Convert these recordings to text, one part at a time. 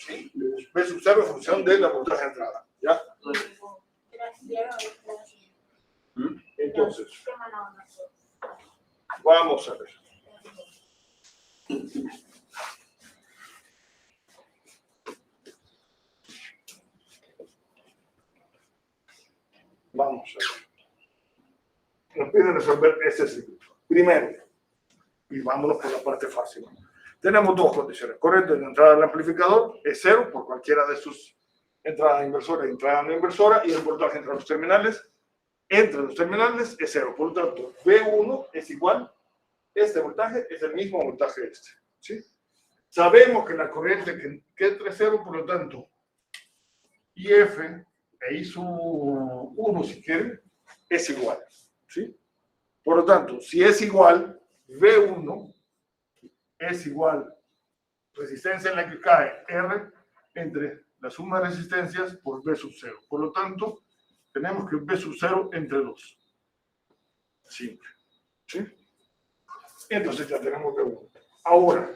¿sí? B sub 0 en función de la voltaje de entrada, ¿ya? Entonces, vamos a ver. Vamos a ver. Nos piden resolver este circuito. Primero, y vámonos por la parte fácil. Tenemos dos condiciones. Corriente de entrada del amplificador es 0 por cualquiera de sus entradas inversora y entrada no inversora, y el voltaje entre los terminales es 0. Por lo tanto, V1 es igual, este voltaje es el mismo voltaje este. ¿Sí? Sabemos que la corriente que entre 0, por lo tanto, IF e I sub 1, si quieren, es igual. ¿Sí? Por lo tanto, si es igual, V1 es igual resistencia en la que cae R entre la suma de resistencias por V sub 0. Por lo tanto, tenemos que V sub 0 entre 2. Simple. ¿Sí? Entonces ya tenemos V1. Ahora,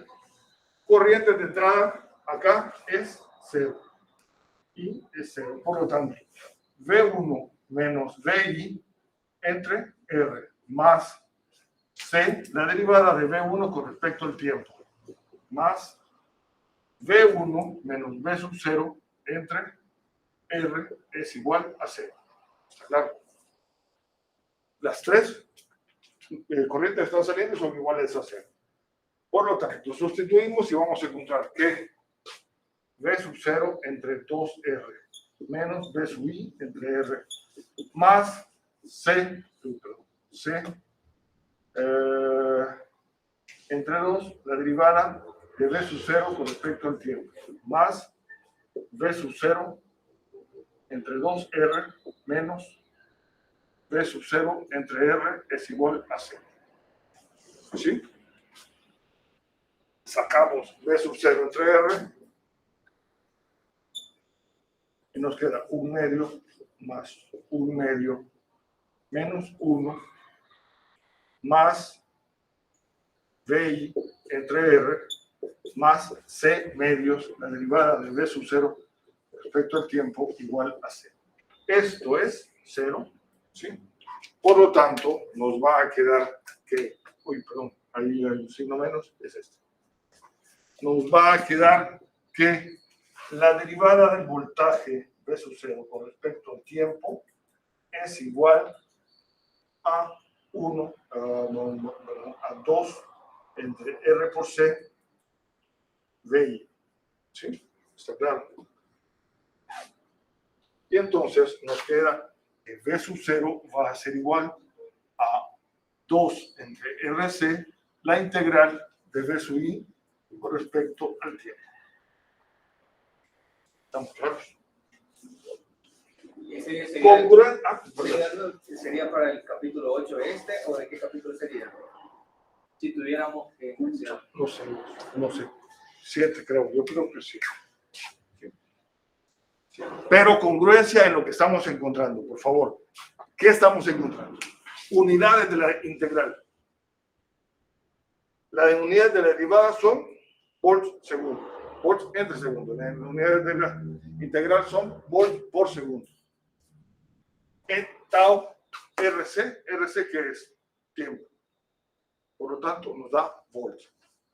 corriente de entrada acá es 0. Y es 0. Por lo tanto, V1 menos VI entre R más C, la derivada de V1 con respecto al tiempo, más V1 menos V sub 0 entre R es igual a 0. ¿Está claro? Las tres corrientes que están saliendo son iguales a 0. Por lo tanto, sustituimos y vamos a encontrar que V sub 0 entre 2R menos V sub I entre R más C entre 2, la derivada de V sub 0 con respecto al tiempo, más V sub 0 entre 2R menos V sub 0 entre R es igual a 0. ¿Sí? Sacamos V sub 0 entre R y nos queda 1 medio más 1 medio menos 1 más VI entre R más C medios, la derivada de V sub 0 respecto al tiempo igual a 0. Esto es 0, ¿sí? Por lo tanto, nos va a quedar que, ahí hay un signo menos, es este. Nos va a quedar que la derivada del voltaje V sub 0 con respecto al tiempo es igual a 1, a 2 entre R por C VI. ¿Sí? ¿Está claro? Y entonces nos queda que V sub 0 va a ser igual a 2 entre RC, la integral de V sub I con respecto al tiempo. ¿Estamos claros? ¿Sería para el capítulo 8 o de qué capítulo sería? Si tuviéramos que... No sé. 7 creo, yo creo que sí. Pero congruencia en lo que estamos encontrando, por favor. ¿Qué estamos encontrando? Unidades de la integral. Las unidades de la derivada son volts segundo, volts entre segundo. Las unidades de la integral son volts por segundo. En tau RC, ¿RC qué es? Tiempo. Por lo tanto, nos da volts.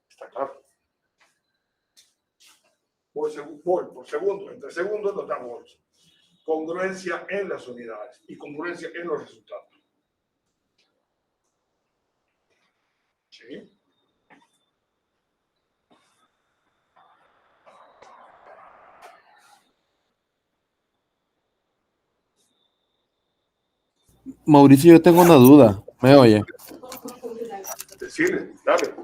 ¿Está claro? Volt por segundo, entre segundos nos da volts. Congruencia en las unidades y congruencia en los resultados. ¿Sí? Mauricio, yo tengo una duda. ¿Me oye? Decirle, dale.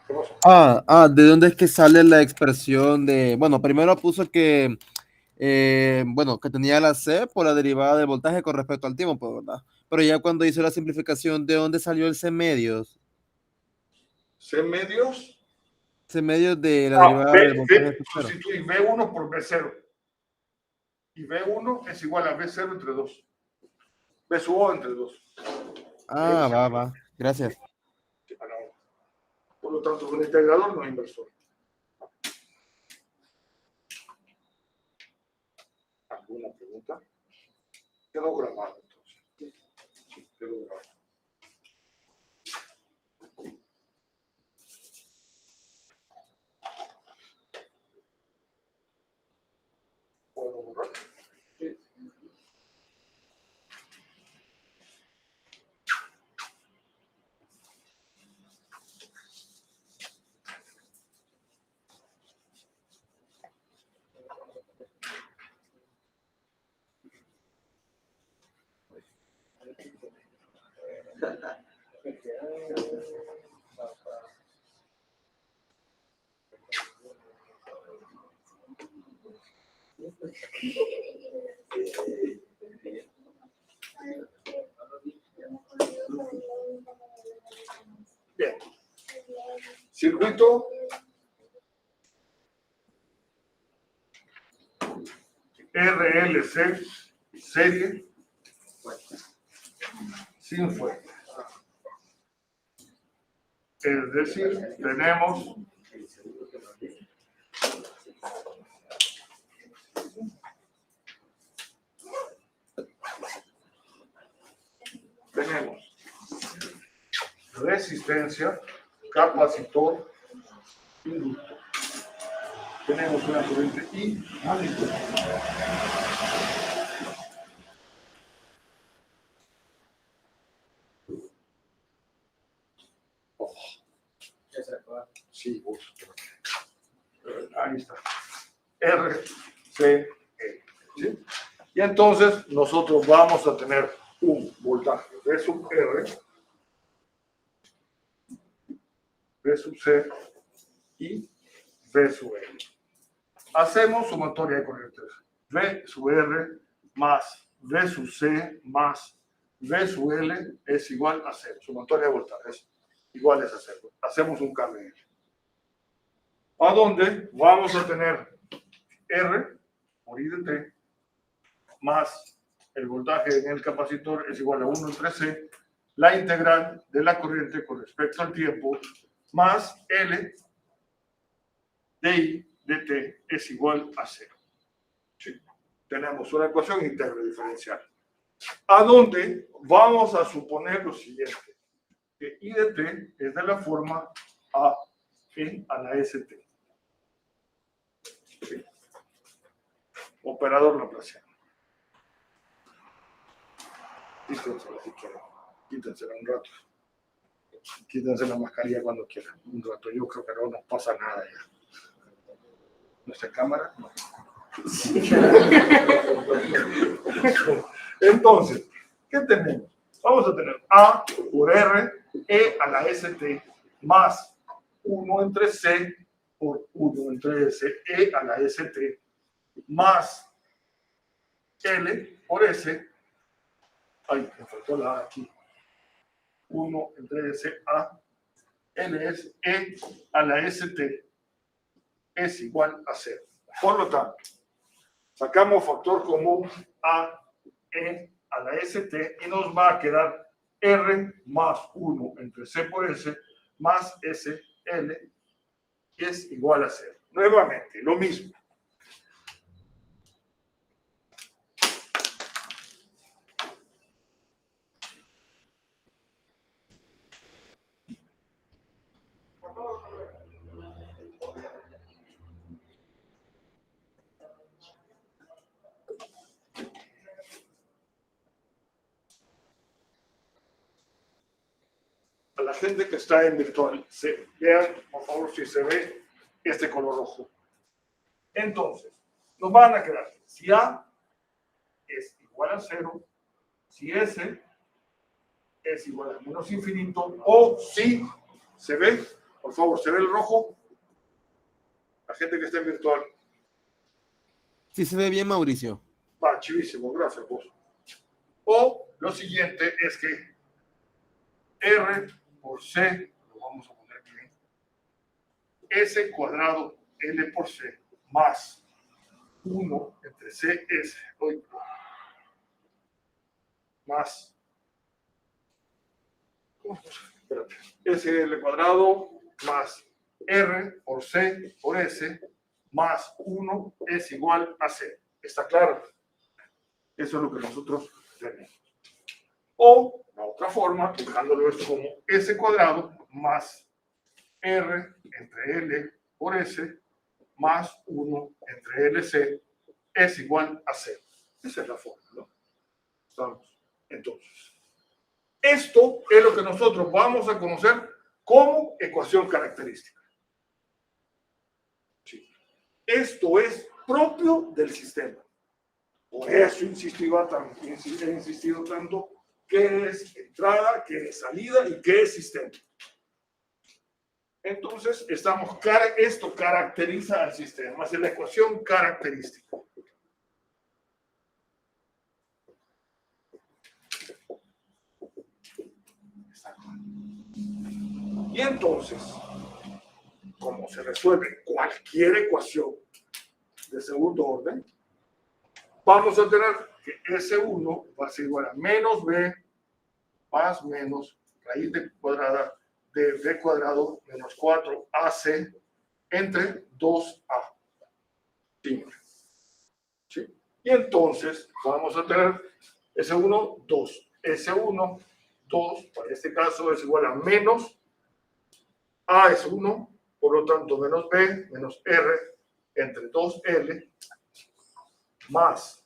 ¿Qué pasa? ¿De dónde es que sale la expresión de... Bueno, primero puso que, que tenía la C por la derivada del voltaje con respecto al tiempo, ¿verdad? Pero ya cuando hizo la simplificación, ¿de dónde salió el C medios? C medios. C medios de la derivada del voltaje. Sustituir V1 por V0. Y V1 es igual a V0 entre 2. V sub O entre 2. Va. Gracias. Por lo tanto, un integrador no es inversor. ¿Alguna pregunta? Quedó grabado entonces. Sí, quedó grabado. ¿Puedo borrar? Sí. Bien. Circuito RLC serie sin fuente. Es decir, tenemos resistencia, capacitor, inductor. Tenemos una corriente I. Sí, vos. Ahí está. R, C, E. ¿Sí? Y entonces nosotros vamos a tener un voltaje V sub R, V sub C y V sub L. Hacemos sumatoria de corrientes. V sub R más V sub C más V sub L es igual a 0. Sumatoria de voltajes iguales a 0. Hacemos un cambio. ¿A dónde vamos a tener R por I de T más el voltaje en el capacitor es igual a 1 entre C, la integral de la corriente con respecto al tiempo, más L de I de T es igual a 0. Sí. Tenemos una ecuación íntegra diferencial. ¿A dónde vamos a suponer lo siguiente? Que I de T es de la forma A e a la ST. Sí. Operador laplaciano. Quítensela si quieren. Quítensela un rato. Quítense la mascarilla cuando quieran. Un rato. Yo creo que no nos pasa nada ya. ¿Nuestra cámara? No. Entonces, ¿qué tenemos? Vamos a tener A por R, E a la ST, más 1 entre C por 1 entre S, E a la ST, más L por S. Ay, me faltó la A aquí. 1 entre S a L es E a la ST es igual a 0. Por lo tanto, sacamos factor común A, E a la ST y nos va a quedar R más 1 entre C por S más S, L es igual a 0. Nuevamente, lo mismo. A la gente que está en virtual, vean por favor si se ve este color rojo. Entonces, nos van a quedar si A es igual a 0, si S es igual a menos infinito, o si se ve, por favor, ¿se ve el rojo? La gente que está en virtual. Sí se ve bien, Mauricio. Va, chivísimo, gracias vos. O lo siguiente es que R por C, lo vamos a poner bien, S cuadrado L por C más 1 entre CS más SL cuadrado más R por C por S más 1 es igual a 0. ¿Está claro? Eso es lo que nosotros tenemos. O, la otra forma, dejándolo esto como S cuadrado más R entre L por S más 1 entre LC es igual a 0. Esa es la forma, ¿no? Estamos. Entonces, esto es lo que nosotros vamos a conocer como ecuación característica. Sí. Esto es propio del sistema. Por eso he insistido tanto qué es entrada, qué es salida y qué es sistema. Entonces, esto caracteriza al sistema, es la ecuación característica. Y entonces, como se resuelve cualquier ecuación de segundo orden, vamos a tener que S1 va a ser igual a menos B más menos raíz de cuadrada de B cuadrado menos 4AC entre 2A. Simple. ¿Sí? Y entonces vamos a tener S1, 2. S1, 2, para este caso es igual a menos A es 1, por lo tanto menos B menos R entre 2L más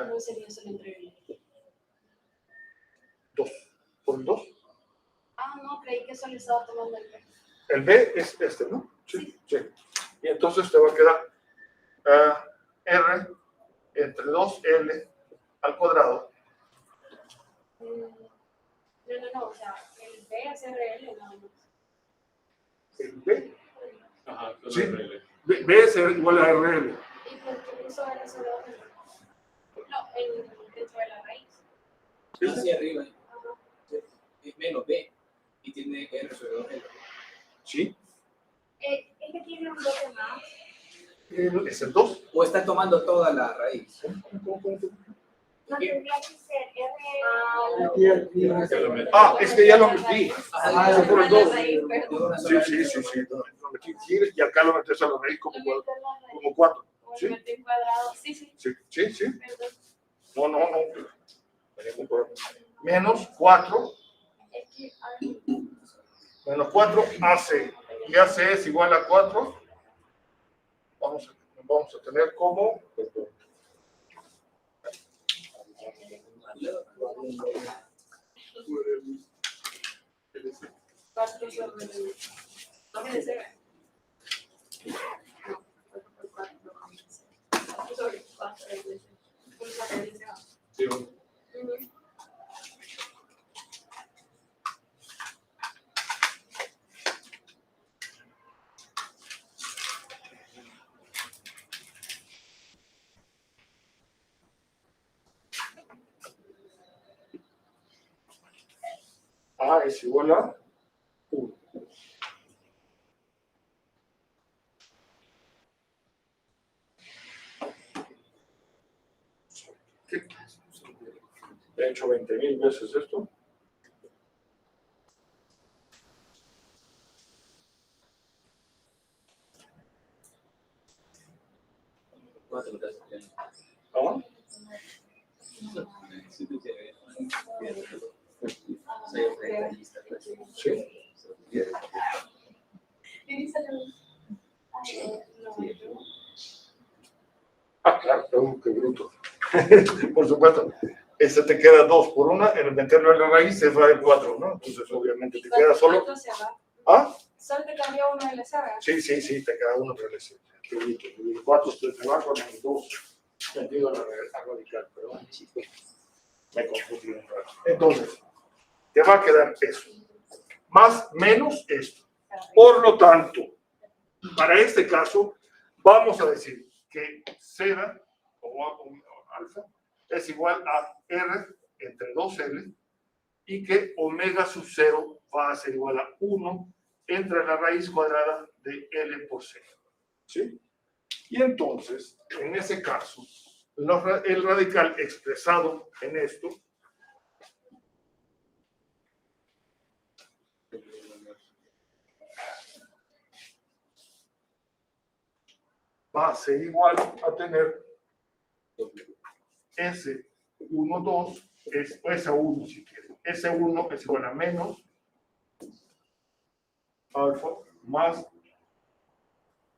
No sería solo entre L. 2. ¿Por el 2? Ah, no, creí que solo estaba tomando el B. El B es este, ¿no? Sí. Sí. Y entonces te va a quedar R entre 2L al cuadrado. No, o sea, el B es RL nada más. ¿El B? Ajá, con Sí. RL. B es igual a RL. ¿Y por qué puso R sobre R? No, dentro de la raíz. Hacia arriba Ajá. es menos B y tiene R sobre 2L. ¿Sí? Es que tiene un bloque más. ¿Es el 2? O está tomando toda la raíz. No tendría que ser Es que ya lo metí. Ah, por el 2. Una Sí, sola sí, raíz. sí, sí. Lo metí y acá lo metes a la raíz como 4. Sí. Metí en cuadrado. Sí. Sí. Perdón. No. No hay ningún problema. Menos 4. Es que, Menos 4 AC. Y AC es igual a 4. Vamos a tener como... cuatro sobre el... No me deseo. Cuatro sobre 4. Sí, A es igual a 1. He hecho 20.000 veces esto. ¿Ah? Sí. Claro, qué bruto. Por supuesto. Ese te queda 2 por 1, en el meterlo en la raíz se va el 4, ¿no? Entonces, obviamente, te queda solo. ¿Ah? Solo te cambió uno de la saga. Sí, te queda uno, pero ese. Qué bruto. El 4 te va con el 2 metido en la radical, pero bueno, me confundí un rato. Entonces, te va a quedar eso. Más menos esto. Por lo tanto, para este caso, vamos a decir que zeta o alfa es igual a R entre 2L y que omega sub 0 va a ser igual a 1 entre la raíz cuadrada de L por C. ¿Sí? Y entonces, en ese caso, el radical expresado en esto va a ser igual a tener S12 es S1 si quieren. S1 es igual a menos alfa más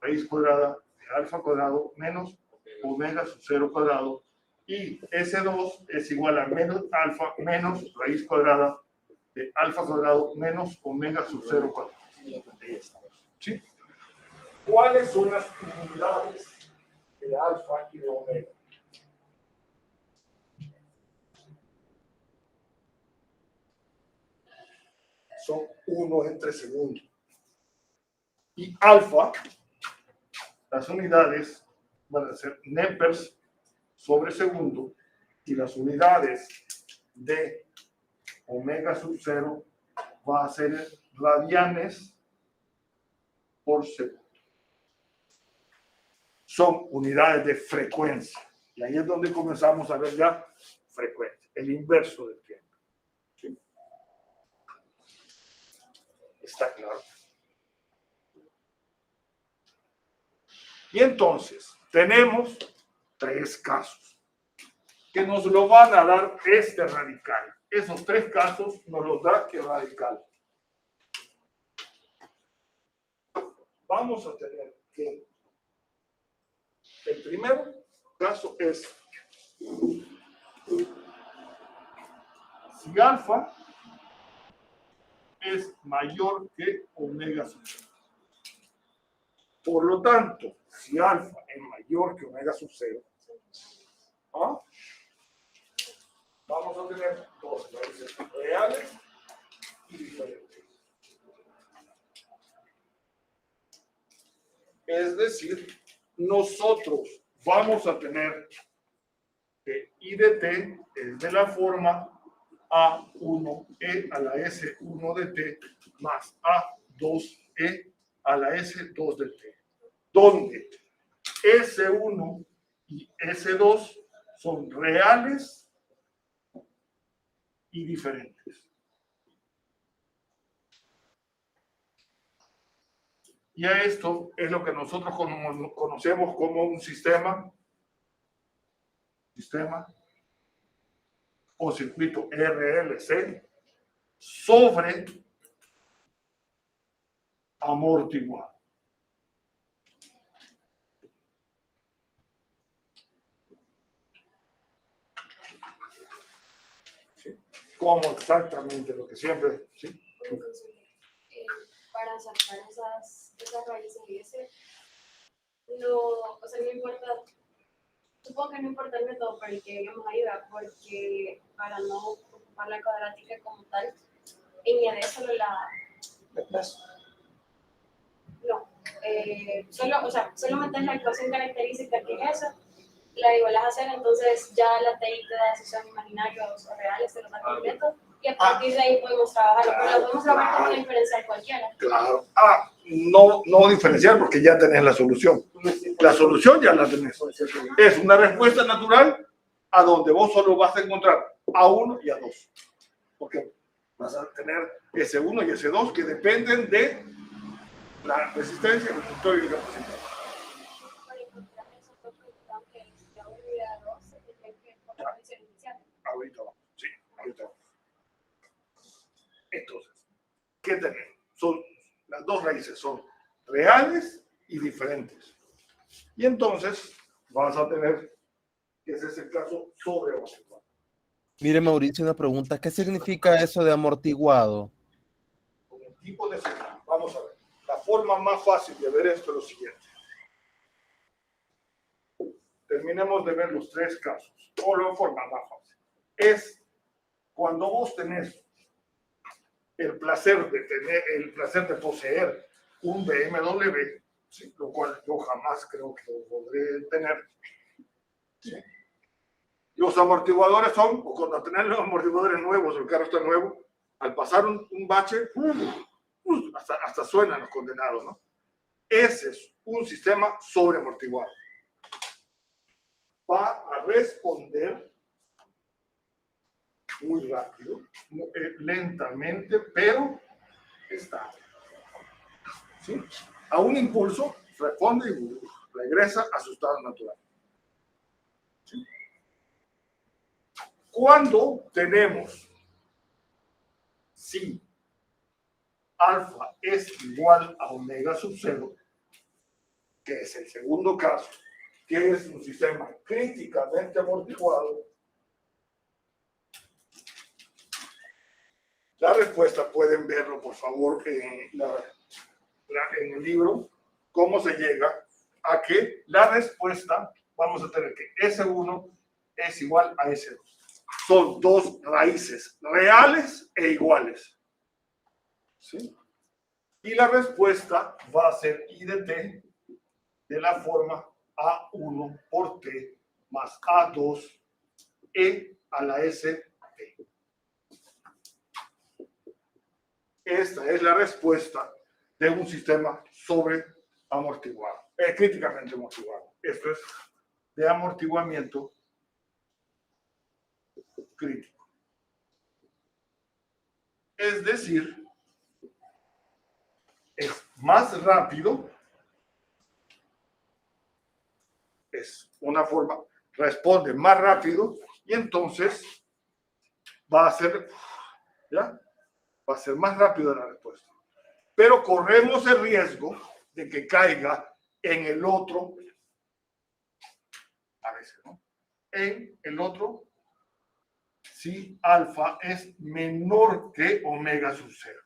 raíz cuadrada de alfa cuadrado menos omega sub 0 cuadrado, y S2 es igual a menos alfa menos raíz cuadrada de alfa cuadrado menos omega sub 0 cuadrado. ¿Sí? ¿Cuáles son las unidades de alfa y de omega? Son 1 entre segundo. Y alfa, las unidades van a ser nepers sobre segundo, y las unidades de omega sub 0 va a ser radianes por segundo. Son unidades de frecuencia. Y ahí es donde comenzamos a ver ya frecuencia, el inverso del tiempo. ¿Sí? Está claro. Y entonces, tenemos 3 casos que nos lo van a dar este radical. Esos 3 casos nos los da que radical. Vamos a tener que el primer caso es si alfa es mayor que omega sub 0. Por lo tanto, si alfa es mayor que omega sub 0, ¿ah? Vamos a tener 2 raíces reales y diferentes. Es decir, nosotros vamos a tener que I de t es de la forma A1e a la S1 de t más A2e a la S2 de t, donde S1 y S2 son reales y diferentes. Y a esto es lo que nosotros conocemos como un sistema o circuito RLC sobre amortiguado. ¿Sí? Como exactamente lo que siempre, ¿sí? Para sacar esas raíces y ese, no, o sea, no importa, supongo que no importa el método para el que vamos a ayudar, porque para no ocupar la cuadrática como tal, añade solo solo metes la ecuación característica que es esa, la igualas a cero, entonces ya la TI te da si son imaginarios o reales, te lo da completo. Y a partir de ahí podemos trabajar, pero lo podemos trabajar con una diferencial cualquiera. Claro. No diferenciar porque ya tenés la solución. La solución ya la tenés. Es una respuesta natural a donde vos solo vas a encontrar A1 y A2. Porque vas a tener S1 y S2 que dependen de la resistencia, el resistor y el capacitor. Para encontrar esos dos resultados que ya olvidé dos, se tiene que encontrar la diferencial inicial. Ahorita vamos. Sí, ahorita vamos. Entonces, ¿qué tenemos? Son las dos raíces, son reales y diferentes. Y entonces vas a tener que ese es el caso sobre amortiguado. Mire, Mauricio, una pregunta. ¿Qué significa eso de amortiguado? Con el tipo de señal. Vamos a ver. La forma más fácil de ver esto es lo siguiente. Terminemos de ver los 3 casos. O la forma más fácil. Es cuando vos tenés el placer de poseer un BMW, ¿sí? Lo cual yo jamás creo que lo podré tener. ¿Sí? Los amortiguadores son, o cuando tenés los amortiguadores nuevos, el carro está nuevo, al pasar un bache, hasta suenan los condenados, ¿no? Ese es un sistema sobreamortiguado. Va a responder muy rápido, lentamente, pero estable. ¿Sí? A un impulso responde y regresa a su estado natural. ¿Sí? Cuando tenemos si alfa es igual a omega sub 0, que es el segundo caso, que es un sistema críticamente amortiguado, la respuesta pueden verlo, por favor, en el libro, cómo se llega a que la respuesta, vamos a tener que S1 es igual a S2. Son dos raíces reales e iguales. ¿Sí? Y la respuesta va a ser I de t de la forma A1 por t más A2 e a la S t. Esta es la respuesta de un sistema sobreamortiguado, críticamente amortiguado. Esto es de amortiguamiento crítico. Es decir, es más rápido, es una forma, responde más rápido y entonces va a ser, ¿ya? Va a ser más rápido la respuesta. Pero corremos el riesgo de que caiga en el otro, a veces, ¿no? En el otro, si alfa es menor que omega sub 0.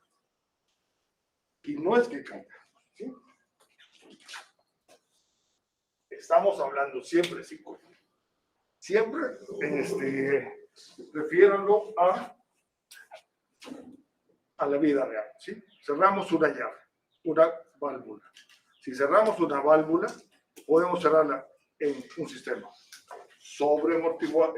Y no es que caiga, ¿sí? Estamos hablando siempre, sí, siempre, refiéranlo a la vida real, ¿sí? Cerramos una llave, una válvula. Si cerramos una válvula, podemos cerrarla en un sistema sobreamortiguado,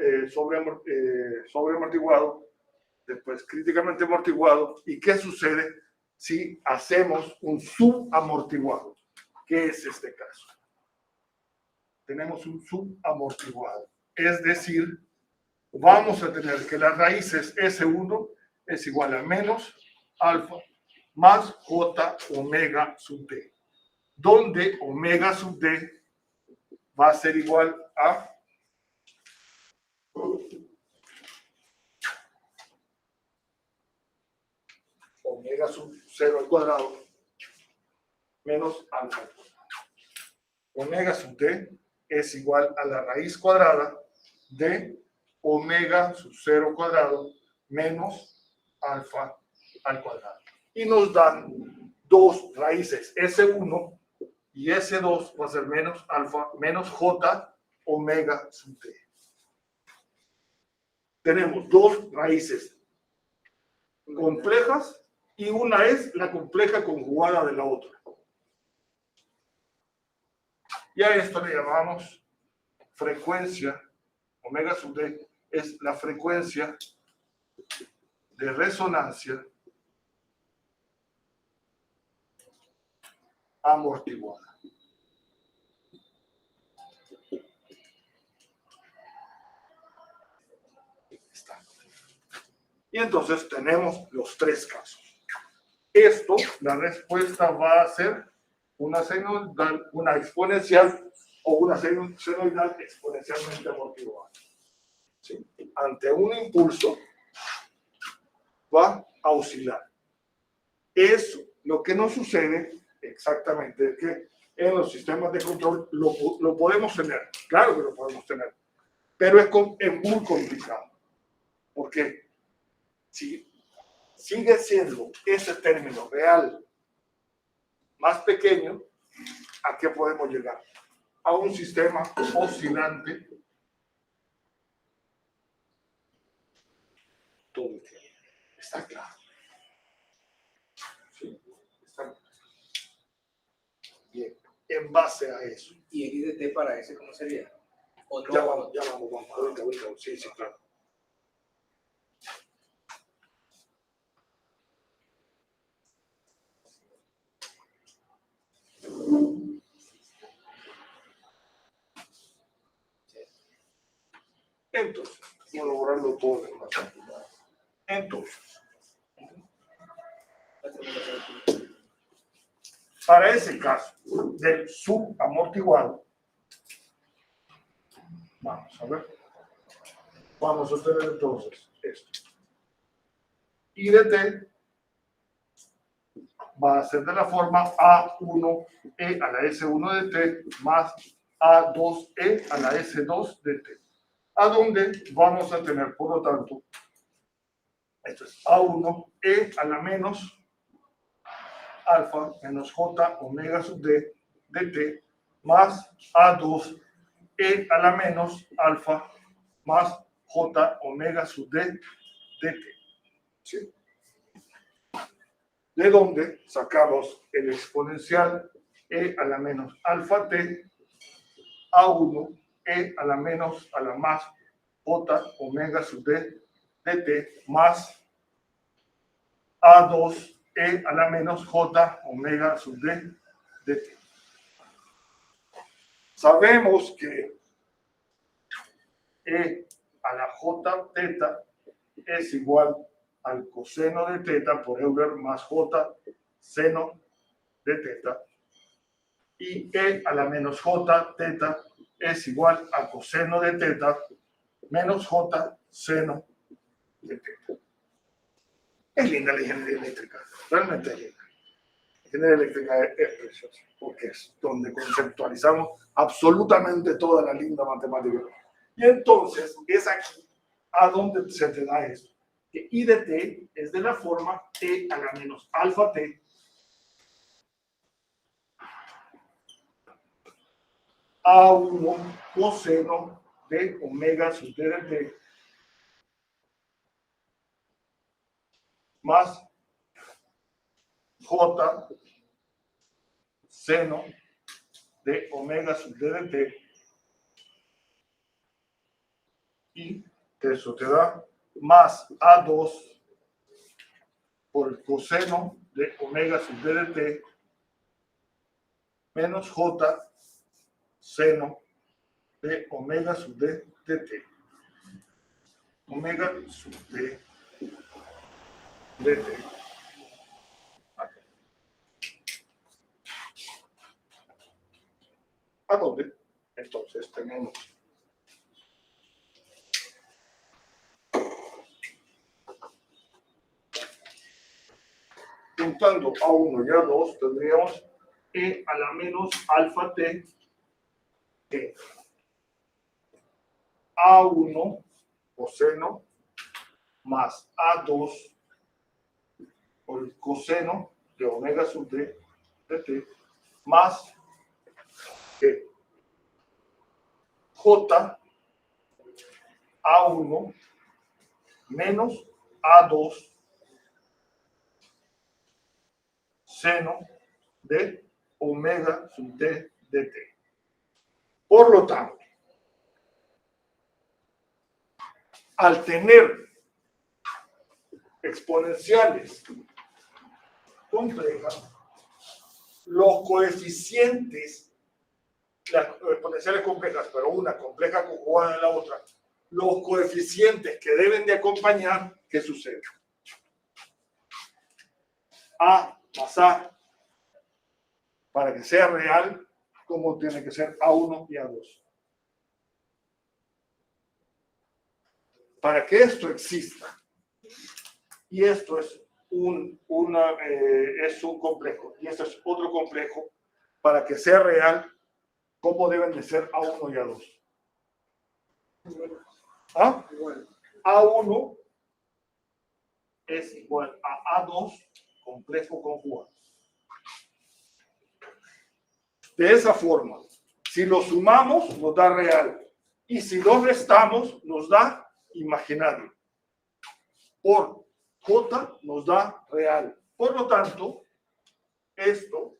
después críticamente amortiguado. ¿Y qué sucede si hacemos un subamortiguado? ¿Qué es este caso? Tenemos un subamortiguado. Es decir, vamos a tener que las raíces S1 es igual a menos alfa más J omega sub D, donde omega sub D va a ser igual a omega sub 0 al cuadrado menos alfa al cuadrado. Omega sub D es igual a la raíz cuadrada de omega sub 0 cuadrado menos alfa al cuadrado. Y nos dan dos raíces, S1 y S2 va a ser menos alfa menos J omega sub D. Tenemos dos raíces complejas y una es la compleja conjugada de la otra. Y a esto le llamamos frecuencia, omega sub D es la frecuencia de resonancia amortiguada. Y entonces tenemos los tres casos. Esto, la respuesta va a ser una senoidal, una exponencial o una senoidal exponencialmente amortiguada. ¿Sí? Ante un impulso va a oscilar. Eso, lo que no sucede exactamente es que en los sistemas de control lo podemos tener, claro que lo podemos tener, pero es muy complicado. Porque si sigue siendo ese término real más pequeño, ¿a qué podemos llegar? A un sistema oscilante todo el tiempo. Está claro. ¿Sí? Está claro. Bien, en base a eso. ¿Y el I de T para ese cómo sería? ¿O no? Ya vamos, ahorita, sí, claro. Entonces, voy a borrarlo todo de más. Entonces, para ese caso del subamortiguado, vamos a ver. vamos a tener entonces esto. I de t va a ser de la forma A1e a la S1 de t más A2e a la S2 de t. A donde vamos a tener, por lo tanto, esto es A1e a la menos alfa menos j omega sub d de t más A2e a la menos alfa más j omega sub d de t. ¿Sí? De donde sacamos el exponencial e a la menos alfa t a1 e a la menos a la más j omega sub d de t más a2 e a la menos j omega sub d de t. Sabemos que e a la j teta es igual al coseno de teta por Euler más j seno de teta, y e a la menos j teta es igual a coseno de teta menos j seno de teta. Es linda la ingeniería eléctrica, realmente es linda. La ingeniería eléctrica es preciosa, porque es donde conceptualizamos absolutamente toda la linda matemática. Y entonces es aquí a donde se te da esto, que I de t es de la forma e a la menos alfa t A1 coseno de omega sub d de t más j seno de omega sub d de t, y eso te da más A2 por el coseno de omega sub d de t menos j seno de omega sub d de t. Omega sub d de t. ¿A dónde? Entonces tenemos juntando A1 y A2 tendríamos e a la menos alfa t que A1 coseno más A2 por el coseno de omega sub d de t más j A1 menos A2 seno de omega sub d de t. Por lo tanto, al tener exponenciales complejas, los coeficientes, las exponenciales complejas, pero una compleja conjugada en la otra, los coeficientes que deben de acompañar, ¿qué sucede? A más A, para que sea real, como tiene que ser A1 y A2. Para que esto exista, y esto es un complejo, y esto es otro complejo, para que sea real, ¿cómo deben de ser A1 y A2? ¿Ah? A1 es igual a A2 complejo conjugado. De esa forma, si lo sumamos, nos da real. Y si lo restamos, nos da imaginario. Por J nos da real. Por lo tanto, esto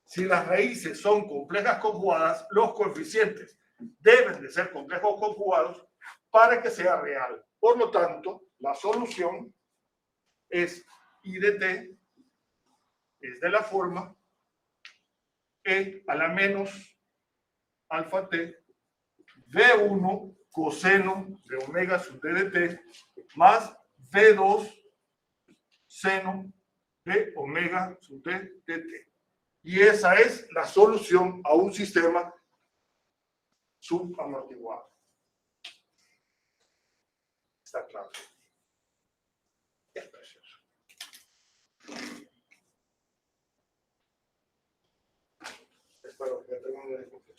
si las raíces son complejas conjugadas, los coeficientes deben de ser complejos conjugados para que sea real. Por lo tanto, la solución es I de t es de la forma e a la menos alfa t V1 coseno de omega sub d de t más V2 seno de omega sub d de t. Y esa es la solución a un sistema subamortiguado. Está claro. Es precioso. Espero que termine de cumplir.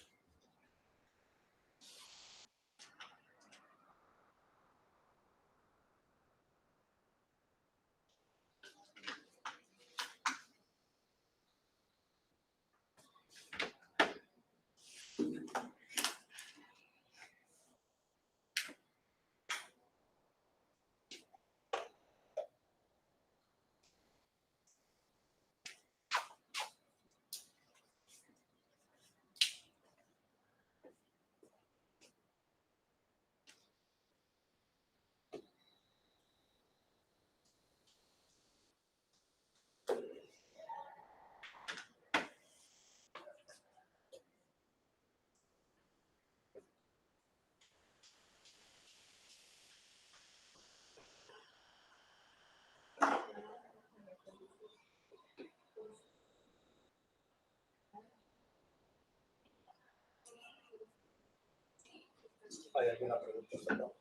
¿Hay alguna pregunta?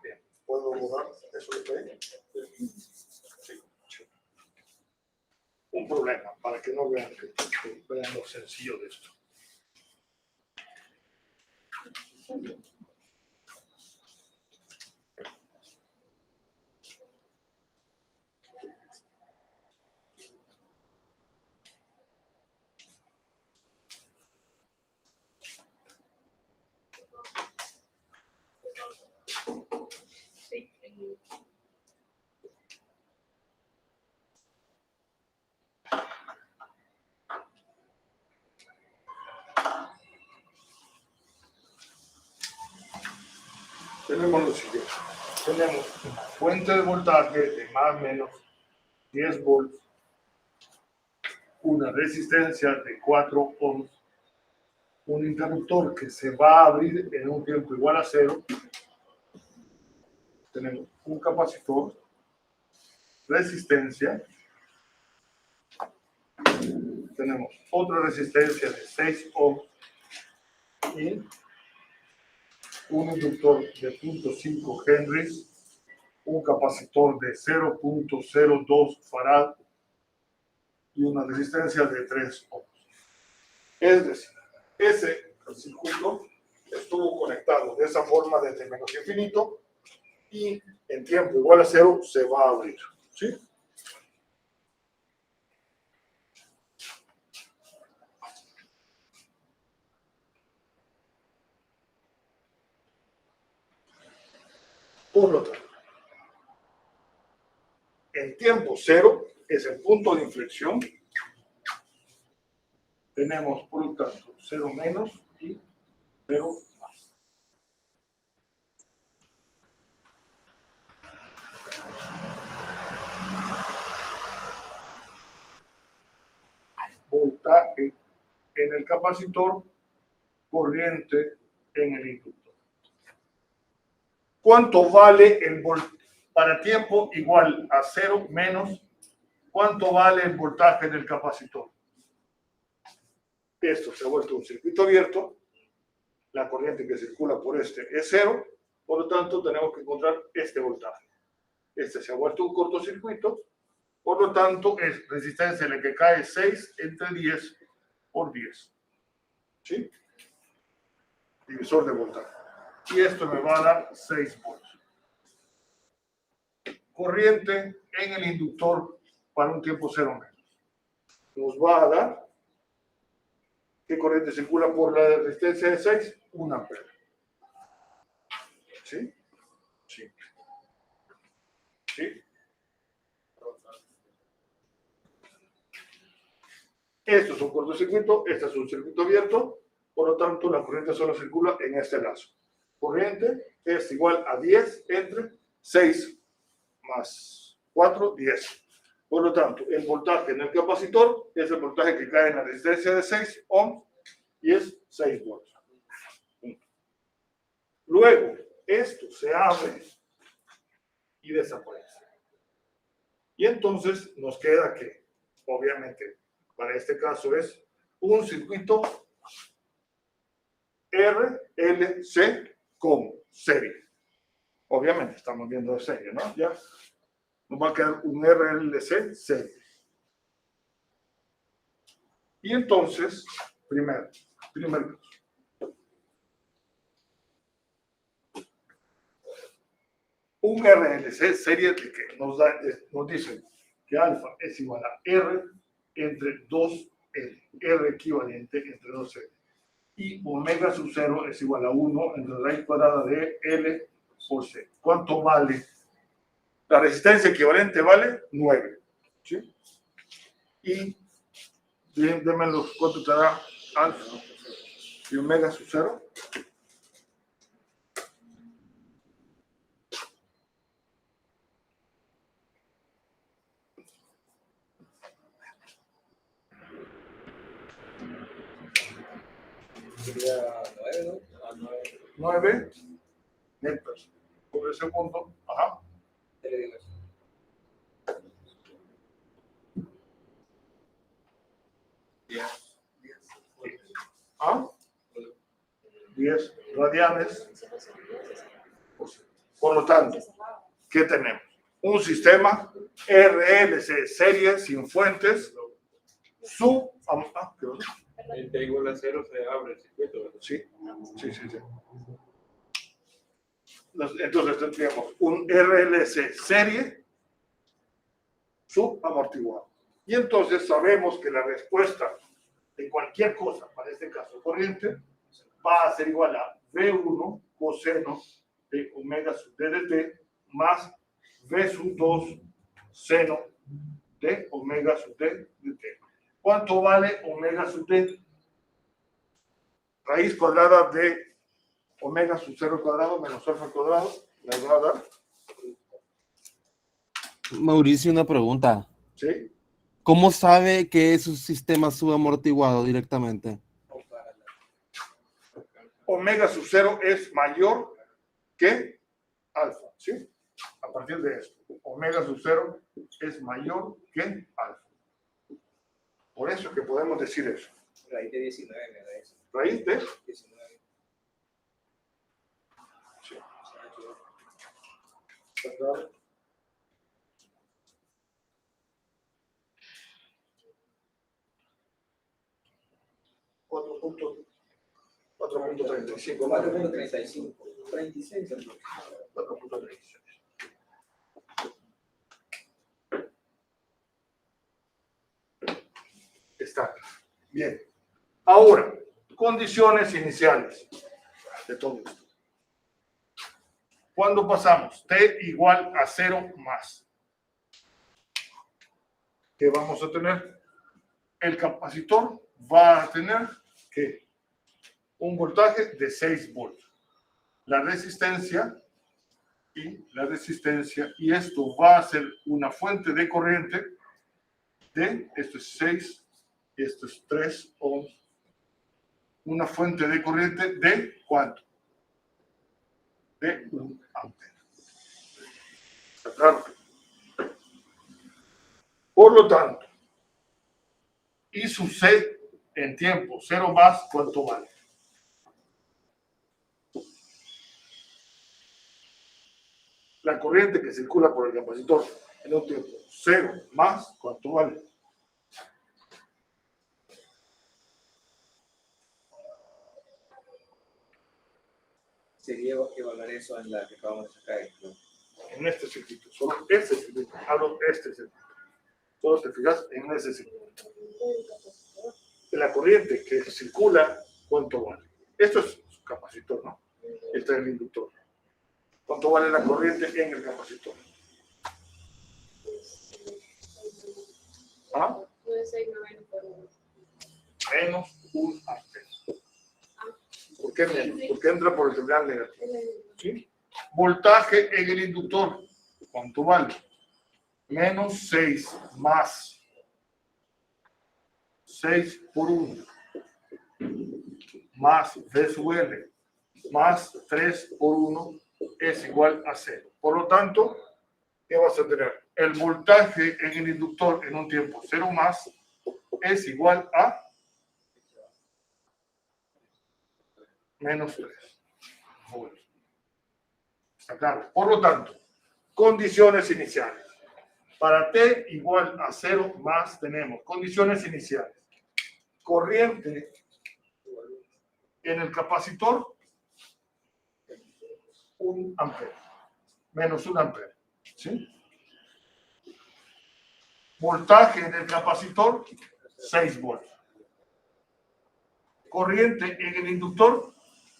Bien, ¿puedo borrar eso de ahí? Sí. Un problema, para que no vean, que vean lo sencillo de esto. Tenemos lo siguiente. Tenemos una fuente de voltaje de más o menos 10 volts, una resistencia de 4 ohms, un interruptor que se va a abrir en un tiempo igual a 0. Tenemos un capacitor, resistencia, tenemos otra resistencia de 6 ohms y un inductor de 0.5 Henry, un capacitor de 0.02 farad y una resistencia de 3 ohms. Es decir, ese circuito estuvo conectado de esa forma desde menos infinito y en tiempo igual a 0 se va a abrir. ¿Sí? Por lo tanto, en tiempo 0 es el punto de inflexión. Tenemos, por lo tanto, 0 menos y 0 más. Voltaje en el capacitor, corriente en el inductor. ¿Cuánto vale el voltaje? Para tiempo igual a 0 menos, ¿cuánto vale el voltaje del capacitor? Esto se ha vuelto un circuito abierto, la corriente que circula por este es 0, por lo tanto tenemos que encontrar este voltaje. Este se ha vuelto un cortocircuito, por lo tanto es resistencia en la que cae 6 entre 10 por 10. ¿Sí? Divisor de voltaje. Y esto me va a dar 6 volts. Corriente en el inductor para un tiempo 0 menos. Nos va a dar, ¿qué corriente circula por la resistencia de 6? 1 ampere. ¿Sí? Sí. ¿Sí? Esto es un cortocircuito, este es un circuito abierto, por lo tanto la corriente solo circula en este lazo. Corriente es igual a 10 entre 6 más 4, 10. Por lo tanto, el voltaje en el capacitor es el voltaje que cae en la resistencia de 6 ohms y es 6 volts. Luego, esto se abre y desaparece. Y entonces nos queda que, obviamente, para este caso es un circuito RLC con serie. Obviamente, estamos viendo de serie, ¿no? Ya nos va a quedar un RLC serie. Y entonces, primer caso. Un RLC serie de que nos dice que alfa es igual a R entre 2L, R equivalente entre 2L. Y omega sub 0 es igual a 1 entre raíz cuadrada de L por C. ¿Cuánto vale? La resistencia equivalente vale 9. ¿Sí? Y déme cuánto te da alfa y omega sub 0. Sería 9, ¿no? 9 metros por segundo. Ajá. Te le digo eso. ¿Ah? 10 radianes. Por lo tanto, ¿qué tenemos? Un sistema RLC serie sin fuentes. Entre igual a 0 se abre el circuito, ¿verdad? Sí. Entonces tendríamos un RLC serie subamortiguado. Y entonces sabemos que la respuesta de cualquier cosa, para este caso corriente, va a ser igual a V1 coseno de omega sub d de t más V sub 2 seno de omega sub d de t. ¿Cuánto vale omega sub d? Raíz cuadrada de omega sub 0 cuadrado menos alfa cuadrado, me va a dar, Mauricio, una pregunta. ¿sí? ¿Cómo sabe que es un sistema subamortiguado directamente? Omega sub 0 es mayor que alfa, ¿sí? A partir de esto, omega sub 0 es mayor que alfa. Por eso es que podemos decir eso. Raíz de 19 me da eso. Raíz de 19. sí. ¿Está claro? Cuatro punto 4.35. 4.35. 36. 4.36. Está bien. Ahora, condiciones iniciales de todo esto. Cuando pasamos t igual a 0 más, ¿qué vamos a tener? El capacitor va a tener que un voltaje de 6 volts. La resistencia y esto va a ser una fuente de corriente de, esto es 6 y esto es 3 ohms. Una fuente de corriente de ¿cuánto? De 1 ampere. ¿Está claro? Por lo tanto, I sub C en tiempo 0 más, ¿cuánto vale? La corriente que circula por el capacitor en un tiempo 0 más, ¿cuánto vale? Sería evaluar eso en la que acabamos de sacar. ¿No? En este circuito, solo este circuito, hablo de este circuito. Solo te fijas en ese circuito. La corriente que circula, ¿cuánto vale? Esto es su capacitor, ¿no? Este es el inductor. ¿Cuánto vale la corriente en el capacitor? ¿Ah? Menos 1 ampere. ¿Por qué menos? Porque entra por el terminal negativo. ¿Sí? Voltaje en el inductor. ¿Cuánto vale? Menos 6 más 6 por 1. más V sub L más 3 por 1 es igual a 0. Por lo tanto, ¿qué vas a tener? El voltaje en el inductor en un tiempo 0 más es igual a menos 3 volts. ¿Está claro? Por lo tanto, condiciones iniciales. Para T igual a 0 más tenemos condiciones iniciales. Corriente en el capacitor, 1 ampere, menos 1 ampere. ¿Sí? Voltaje en el capacitor, 6 volts. Corriente en el inductor,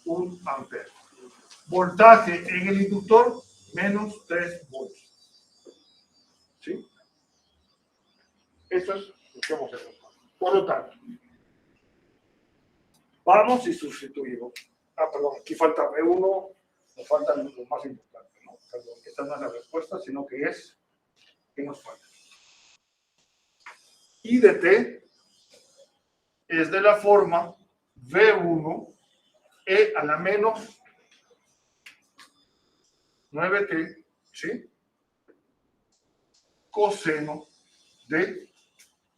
1 ampere. Voltaje en el inductor, menos 3 volts. ¿Sí? Eso es lo que hemos hecho. Por lo tanto, vamos y sustituimos. Perdón, aquí falta B1, nos falta lo más importante, ¿no? Perdón, esta no es la respuesta, sino que es que nos falta. I de T es de la forma V1 E a la menos 9T, ¿sí? Coseno de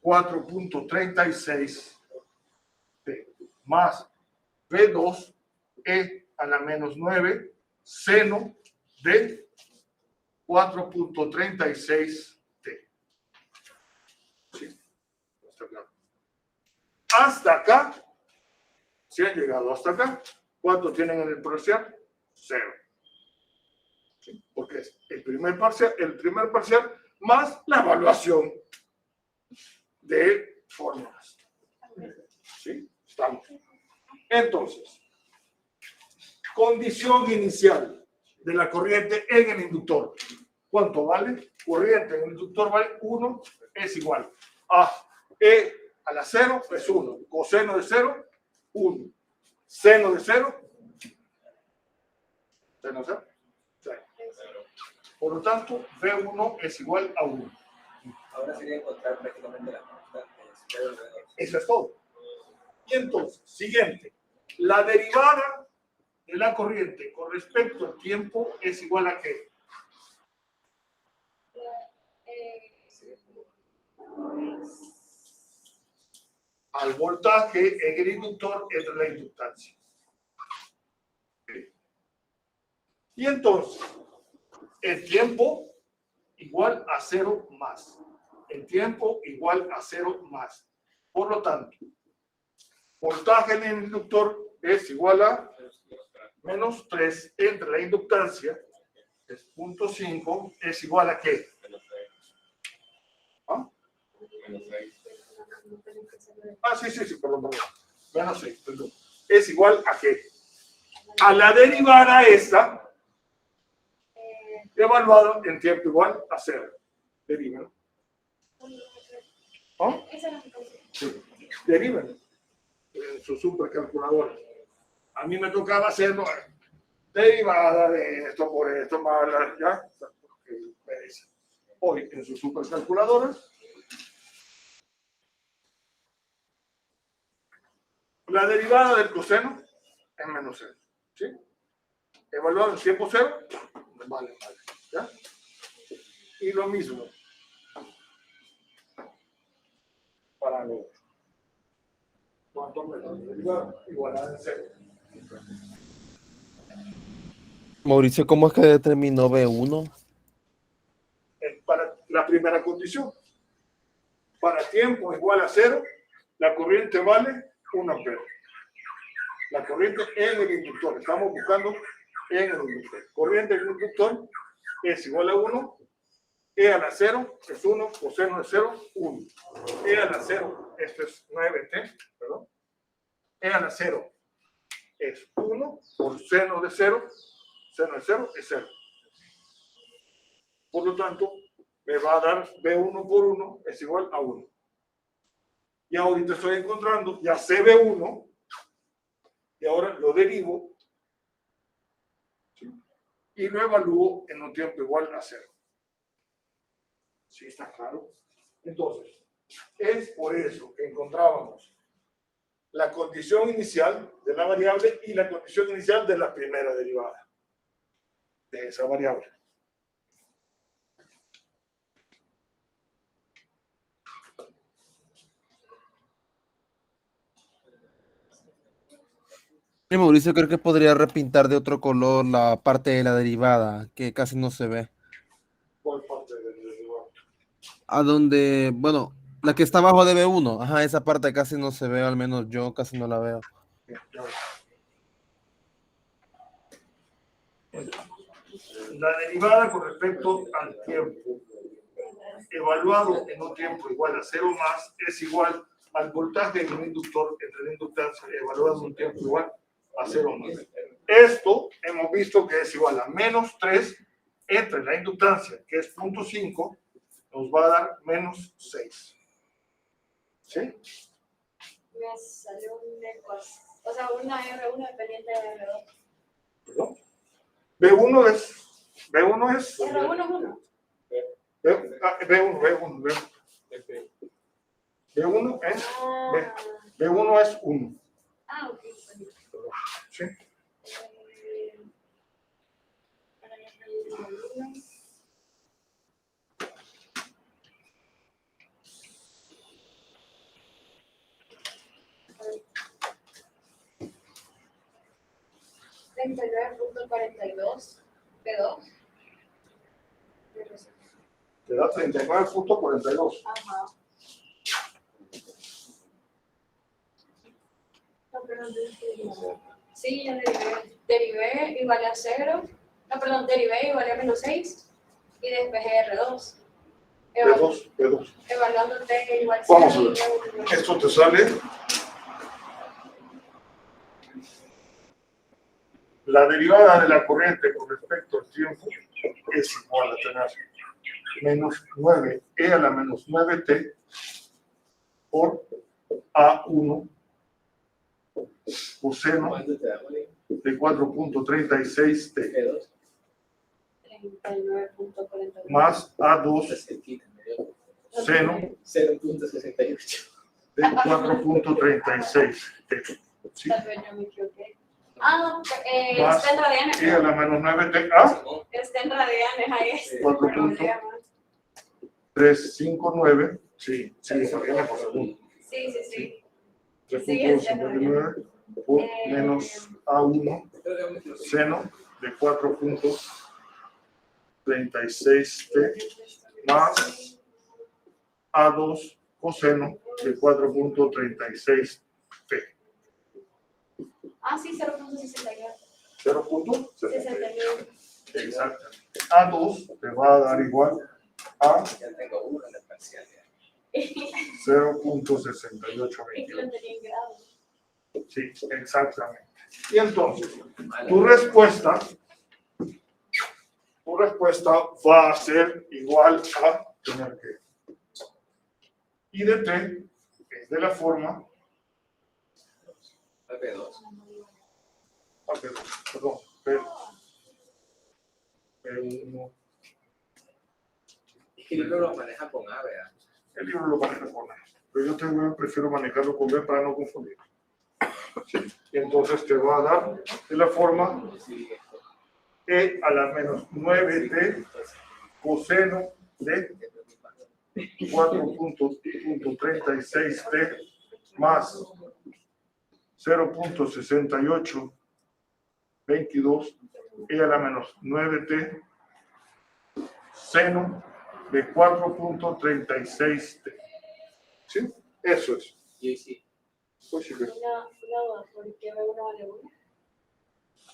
4.36 T más V2 E a la menos 9 seno de 4.36 T. ¿Sí? Está claro. Hasta acá, si han llegado hasta acá, ¿cuánto tienen en el parcial? 0. ¿Sí? Porque es el primer parcial más la evaluación de fórmulas. ¿Sí? Estamos. Entonces, condición inicial de la corriente en el inductor. ¿Cuánto vale? Corriente en el inductor vale 1 es igual a E a la 0 es 1. Coseno de 0, 1. Seno de 0, seno de 0, 0. Por lo tanto, V1 es igual a 1. Ahora sería encontrar prácticamente las constantes. Eso es todo. Y entonces, siguiente. La derivada de la corriente con respecto al tiempo es igual a ¿qué? Al voltaje en el inductor entre la inductancia. Y entonces, el tiempo igual a 0 más. El tiempo igual a 0 más. Por lo tanto, voltaje en el inductor es igual a menos 3 entre la inductancia, es 0.5, es igual a ¿qué? ¿Ah? Sí, perdón. Menos 6, perdón. Es igual a ¿qué? A la derivada esta, evaluado en tiempo igual a 0. Deriva. ¿Ah? Sí. Deriva en su supercalculadora. A mí me tocaba hacerlo derivada de esto por esto, más ya. Hoy en su supercalculadora. La derivada del coseno es menos 0. ¿Sí? Evaluado en tiempo 0, vale. ¿Ya? Y lo mismo para lo otro. ¿Cuánto me da? Igualdad en 0. Mauricio, ¿cómo es que determinó B1? Para la primera condición. Para tiempo igual a 0, la corriente vale 1 ampere. La corriente en el inductor. Estamos buscando en el inductor. Corriente en el inductor es igual a 1. E a la 0 es 1. Coseno de 0, 1. E a la 0, esto es 9T, perdón. E a la 0 es 1 por seno de 0. Seno de 0 es 0. Por lo tanto, me va a dar B1 por 1 es igual a 1. Y ahorita estoy encontrando, ya sé B1, y ahora lo derivo, ¿sí? Y lo evalúo en un tiempo igual a 0. ¿Sí está claro? Entonces, es por eso que encontrábamos la condición inicial de la variable y la condición inicial de la primera derivada de esa variable. Y Mauricio, creo que podría repintar de otro color la parte de la derivada, que casi no se ve. ¿Cuál parte de la derivada? A donde, bueno, la que está abajo de B1, ajá, esa parte casi no se ve, al menos yo casi no la veo. Bien, ya ves. La derivada con respecto al tiempo evaluado en un tiempo igual a 0 más es igual al voltaje de un inductor entre la inductancia evaluado en un tiempo igual a 0 más. Esto hemos visto que es igual a menos 3 entre la inductancia, que es 0.5, nos va a dar menos 6. ¿Sí? Me salió una ecuación, o sea, una R1 dependiente de R2. ¿Perdón? B1 es R1 es 1. B1 es Ah, B1 es 1. ok. ¿Sí? $39.42 P2. Te da 39.42. Ajá. No, perdón, sí, ya derivé. Derivé igual a 0. No, perdón, derivé igual a menos 6. Y despejé R2. B2. Evaluando T igual a 0. Vamos a ver. Esto te sale. La derivada de la corriente con respecto al tiempo es igual a tener menos 9e a la menos 9t por A1 coseno ¿Cuánto te da, María? de 4.36t 39.42. más A2 seno 0.68. de 4.36t. ¿Sí? Tal vez yo me equivoqué. Ah, Más está en radianes. e a la menos 9t. ¿Ah? Está en radianes, ahí es. 4.359. Sí, está bien por segundo. Sí, sí, sí. 3.59 por menos A1 seno de 4.36t más A2 coseno de 4.36t. Ah, sí, 0.68. 0.68. Exactamente. A2 te va a dar igual a Ya tengo uno en el parcial. 0.6822. Y que lo tenía en grado. Sí, exactamente. Y entonces, tu respuesta va a ser igual a tener que I de t es de la forma P2. perdón, P1. Es que el libro lo maneja con A, ¿verdad? El libro lo maneja con A, pero yo prefiero manejarlo con B para no confundir. Sí. Y entonces te va a dar de la forma E a la menos 9t coseno de 4.36t más 0.6822 e a la menos 9t seno de 4.36t. ¿Sí? Eso es. Y sí. Pues sí, Una duda, ¿por qué B1 vale 1?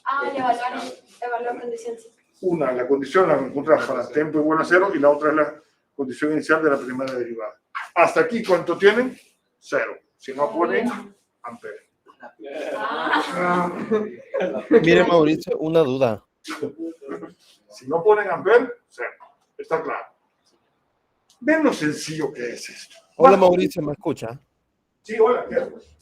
Ah, el evaluar condición. la condición la encontramos para tiempo igual a 0 y la otra es la condición inicial de la primera derivada. Hasta aquí, ¿cuánto tienen? 0. Si no ponen, amperes. Ah, Mire, Mauricio, una duda. Si no ponen amperes, 0. Está claro. Ven lo sencillo que es esto. Hola, Mauricio, ¿me escucha? Sí, hola. ¿Qué haces?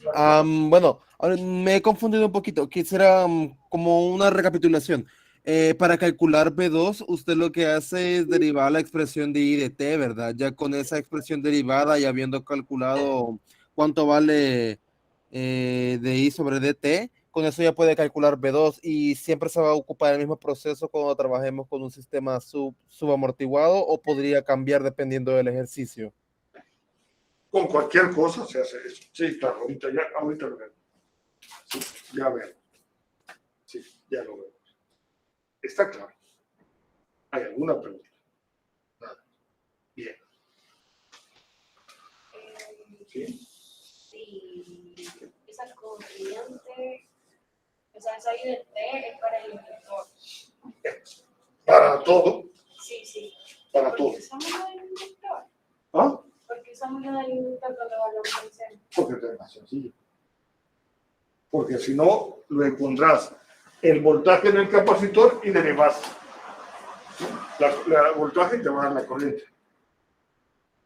Bueno, ahora me he confundido un poquito. Quisiera como una recapitulación. Para calcular B2, usted lo que hace es derivar la expresión de I de T, ¿verdad? Ya con esa expresión derivada y habiendo calculado cuánto vale de I sobre dt, con eso ya puede calcular B2 y siempre se va a ocupar el mismo proceso cuando trabajemos con un sistema subamortiguado o podría cambiar dependiendo del ejercicio. Con cualquier cosa se hace eso. Sí, claro, ahorita lo veo. Sí, ya veo. Sí, ya lo veo. Está claro. ¿Hay alguna pregunta? Nada. Bien. ¿Sí? Sí, esa corriente, o sea, esa I de T es para el inductor. Para todo. Sí. Para ¿Por todo. qué usamos la del inductor? ¿Ah? ¿Por qué usamos la del inductor cuando evaluamos el seno? Porque es más sencillo. Porque si no, lo encontrás el voltaje en el capacitor y derivas la voltaje y te va a dar la corriente.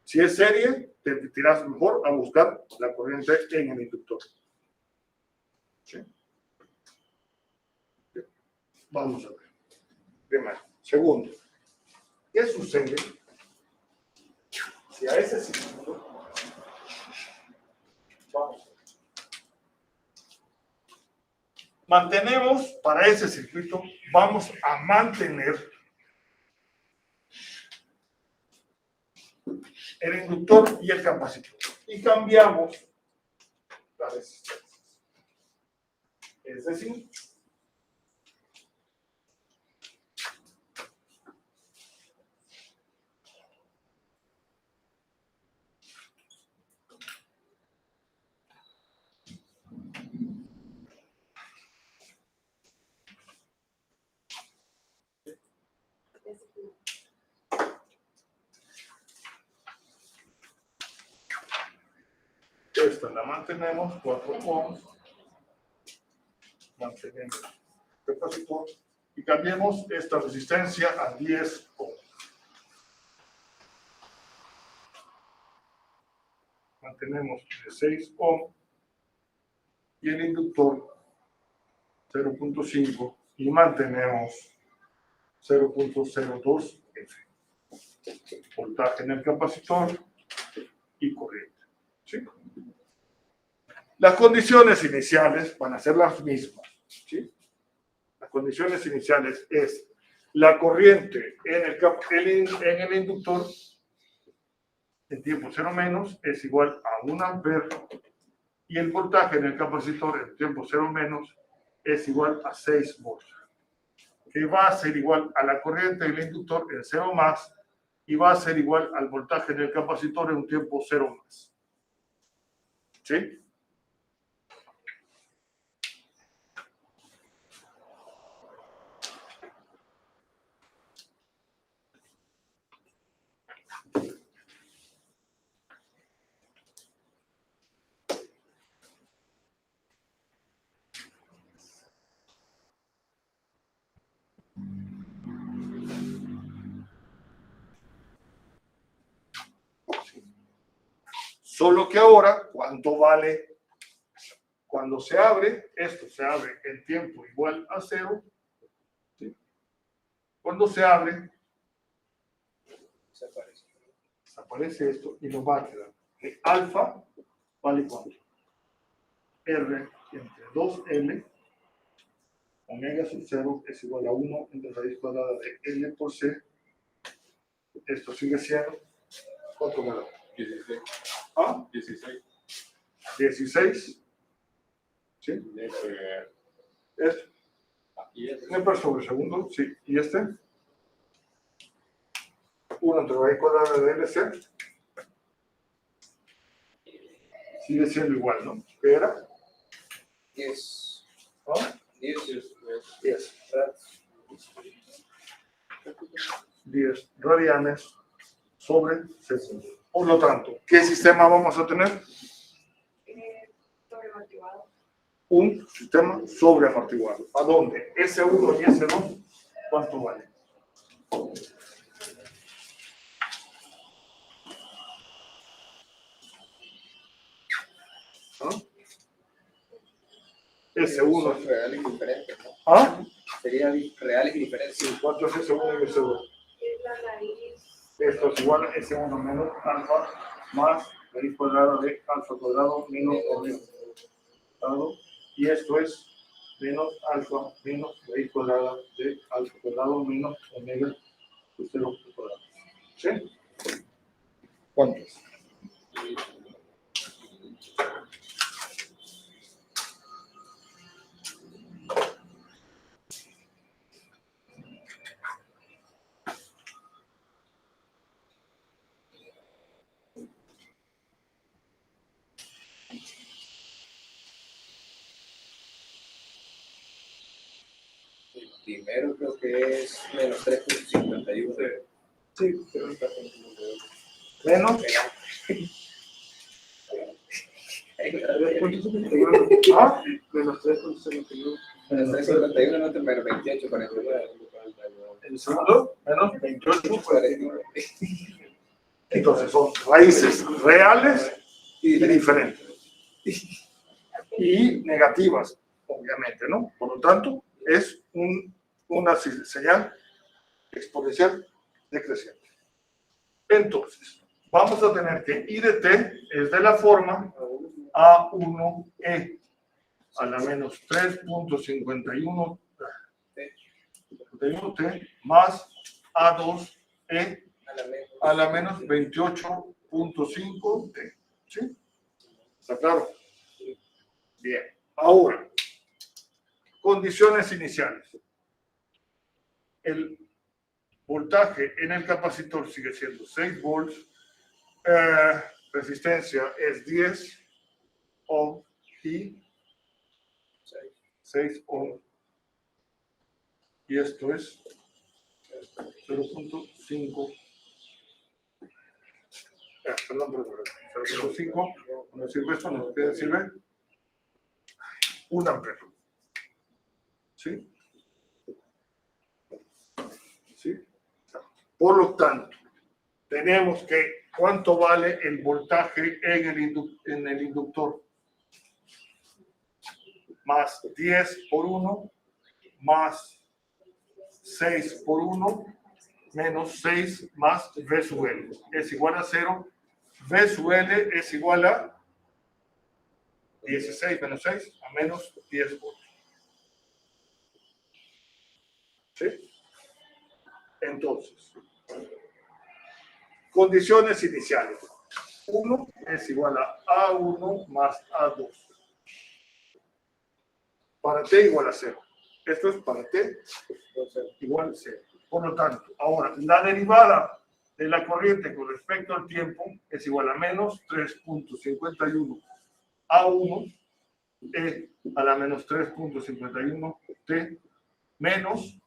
Si es serie, te tiras mejor a buscar la corriente en el inductor. ¿Sí? Bien. Vamos a ver. Primero. Segundo, ¿qué sucede si a ese circuito vamos a ver? Mantenemos para ese circuito, vamos a mantener el inductor y el capacitor y cambiamos la resistencia. Es decir, esta la mantenemos, 4 ohms, mantenemos el capacitor y cambiemos esta resistencia a 10 ohms. Mantenemos 16 ohms y el inductor 0.5 y mantenemos 0.02 F. Voltaje en el capacitor y corriente. ¿Sí? Las condiciones iniciales van a ser las mismas. ¿Sí? Las condiciones iniciales es la corriente en el inductor en tiempo 0 menos es igual a 1 amper y el voltaje en el capacitor en tiempo 0 menos es igual a 6 volts, que va a ser igual a la corriente del inductor en 0 más y va a ser igual al voltaje del capacitor en un tiempo 0 más. ¿Sí? Solo que ahora, ¿cuánto vale? Cuando se abre, esto se abre en tiempo igual a 0. ¿Sí? Cuando se abre, desaparece esto y nos va a quedar que alfa vale cuánto. R entre 2L, omega sub 0 es igual a 1 entre raíz cuadrada de L por C. Esto sigue siendo, ¿cuánto me da? 16. ¿Ah? 16. 16. ¿Sí? Esto. Aquí es. Nepper sobre segundo, sí. ¿Y este? 1 entre raíz cuadrada de LC. Sigue siendo igual, ¿no? ¿Qué era? 10. ¿Ah? 10. 10. 10 radianes sobre segundo. Por lo tanto, ¿qué sistema vamos a tener? Sobreamortiguado. Un sistema sobreamortiguado. ¿A dónde? S1 y S2, ¿cuánto vale? ¿Ah? S1. Son reales y diferentes, ¿no? ¿Ah? Serían reales y diferentes. Sí, ¿cuánto es S1 y S2? Es la raíz. Esto es igual a S1 menos alfa más raíz cuadrada de alfa cuadrado menos omega. dado, y esto es menos alfa menos raíz cuadrada de alfa cuadrado menos omega de 0 cuadrado. ¿Sí? ¿Cuántos? El primero creo que es menos 3.51. Sí, menos. ¿Ah? Menos 3.51. Menos 3.51 no te menos 28.49. El segundo, menos 28. 49. Entonces son raíces reales y diferentes. Y negativas, obviamente, ¿no? Por lo tanto, es una señal exponencial decreciente. Entonces, vamos a tener que I de t es de la forma A1E a la menos 3.51 t más A2E a la menos 28.5 t. ¿Sí? ¿Está claro? Bien. Ahora, condiciones iniciales. El voltaje en el capacitor sigue siendo 6 volts. Resistencia es 10 ohm y 6 ohm. Y esto es 0.5. Perdón, 0.5. ¿No sirve esto? ¿No sirve? 1 ampero. ¿Sí? ¿Sí? Por lo tanto, tenemos que, ¿cuánto vale el voltaje en el inductor? Más 10 por 1, más 6 por 1, menos 6 más V sub L. Es igual a 0. V sub L es igual a 16 menos 6 a menos 10 volts. ¿Sí? Entonces, condiciones iniciales. 1 es igual a A1 más A2. Para t igual a 0. Esto es para t igual a 0. Por lo tanto, ahora, la derivada de la corriente con respecto al tiempo es igual a menos 3.51 A1 e a la menos 3.51 t menos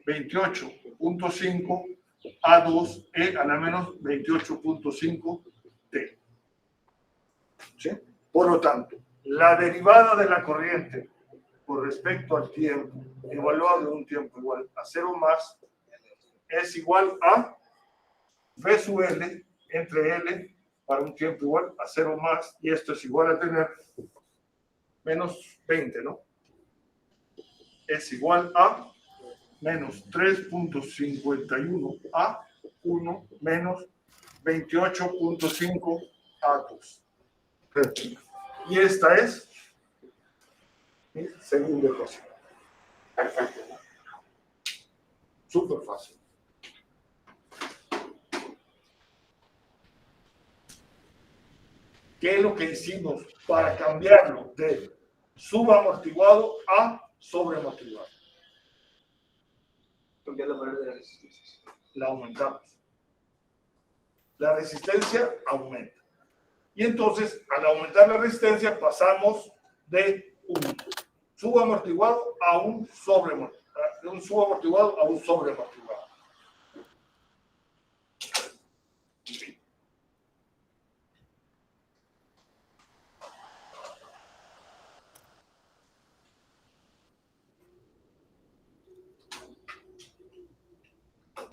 28.5 A2 e a la menos 28.5 t. ¿Sí? Por lo tanto, la derivada de la corriente con respecto al tiempo, evaluado en un tiempo igual a 0 más, es igual a V sub L entre L para un tiempo igual a 0 más, y esto es igual a tener menos 20, ¿no? Es igual a menos 3.51 A1 menos 28.5 A2. Y esta es mi segunda ecuación. Perfecto. Súper fácil. ¿Qué es lo que hicimos para cambiarlo de subamortiguado a sobreamortiguado? Cambiar la manera de la resistencia. La aumentamos. La resistencia aumenta. Y entonces, al aumentar la resistencia, pasamos de un subamortiguado a un sobreamortiguado. De un subamortiguado a un sobreamortiguado.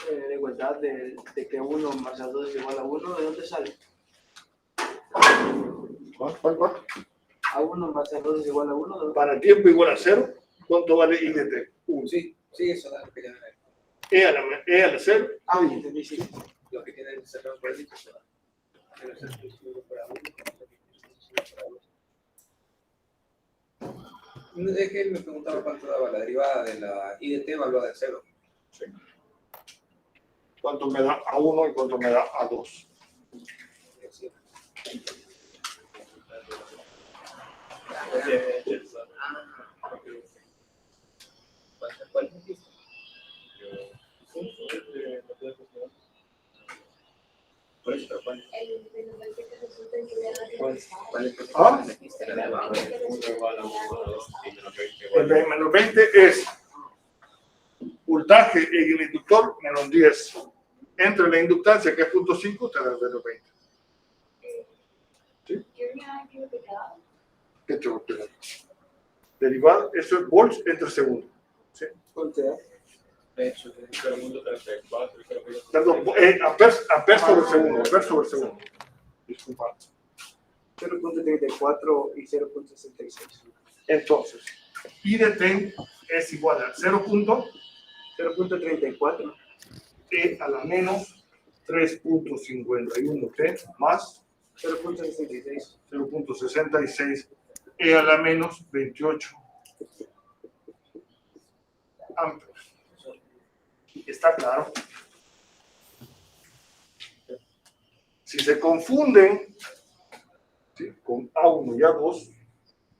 La igualdad de que 1 más A2 es igual a 1, ¿de dónde sale? ¿Cuál? A1 más A2 es igual a 1, ¿de dónde? Para tiempo igual a 0, ¿cuánto vale I de t? 1. Sí, eso es lo que tiene. E a la 0. Ah, ya entendí, sí. Lo que tiene el cerrado por ahí, menos 3.51 por A1, Es que él me preguntaba cuánto daba la derivada de la IDT evaluada en cero. ¿Cuánto me da a 1 y cuánto me da a 2? ¿Cuál dijiste? Por eso, pero ¿cuál? El menos 20 que resulta en que me da ¿Cuál es el ¿Ah? que dijiste? La derivada. El menos 20 es voltaje en el inductor menos 10. Entre la inductancia, que es 0.5, te da el menos 20. ¿Qué unidad que me quedaba? ¿Qué te va a quedar? Derivada, eso es volts entre segundos. ¿Sí? De hecho, 0.34, Perdón, amperes sobre segundo, amperes sobre segundo. Disculpa. 0.34 y 0.66. Entonces, IDT es igual a 0.34 E a la menos 3.51 T más 0.66. 0.66 E a la menos 28 amperes. ¿Está claro? Si se confunden, ¿sí?, con A1 y A2,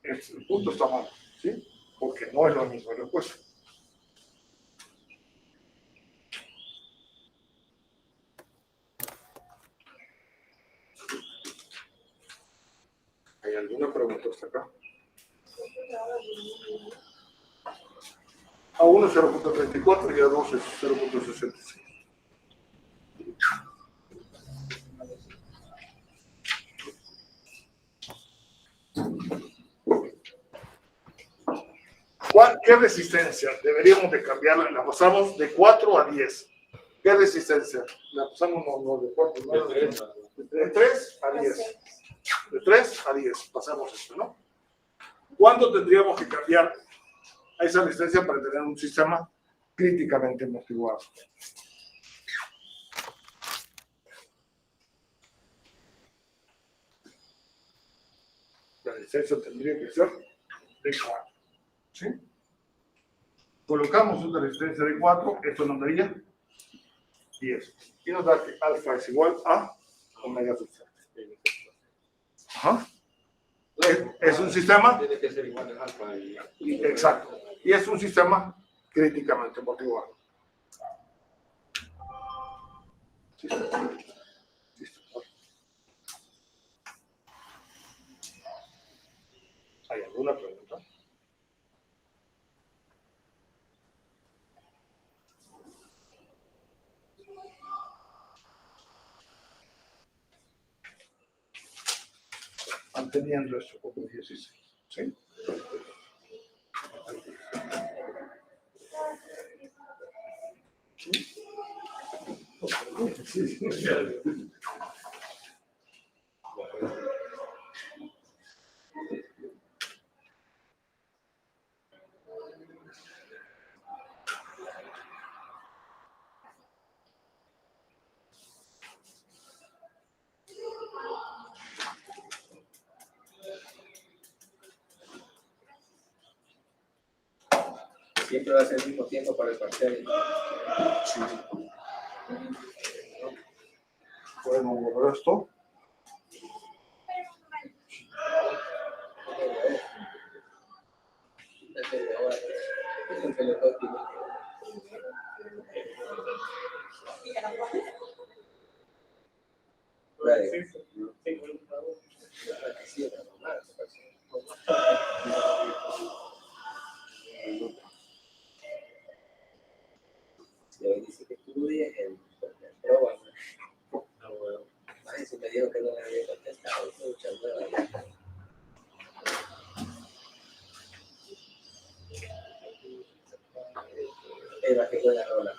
el punto está mal, ¿sí? Porque no es lo mismo la respuesta. ¿Hay alguna pregunta hasta acá? A1 es 0.34 y A2 es 0.66. ¿Qué resistencia deberíamos de cambiarla? La pasamos de 4 a 10. ¿Qué resistencia? La pasamos no de 4, no, de 3 a 10. De 3 a 10 pasamos esto, ¿no? ¿Cuándo tendríamos que cambiar a esa resistencia para tener un sistema críticamente amortiguado? La resistencia tendría que ser de 4. ¿Sí? Colocamos una resistencia de 4, esto nos daría 10. Y nos da que alfa es igual a omega sub 0. Ajá. Es un sistema. Tiene que ser igual al alfa y Exacto. Y es un sistema críticamente amortiguado. ¿Hay alguna pregunta? Manteniendo esto como 16. ¿Sí? Sí. Siempre va a ser el mismo tiempo para el parcial. Podemos borrar esto. Dice que estudie en prueba. Ay, si me dijo que no le había contestado, muchas nuevas. Que buena rola.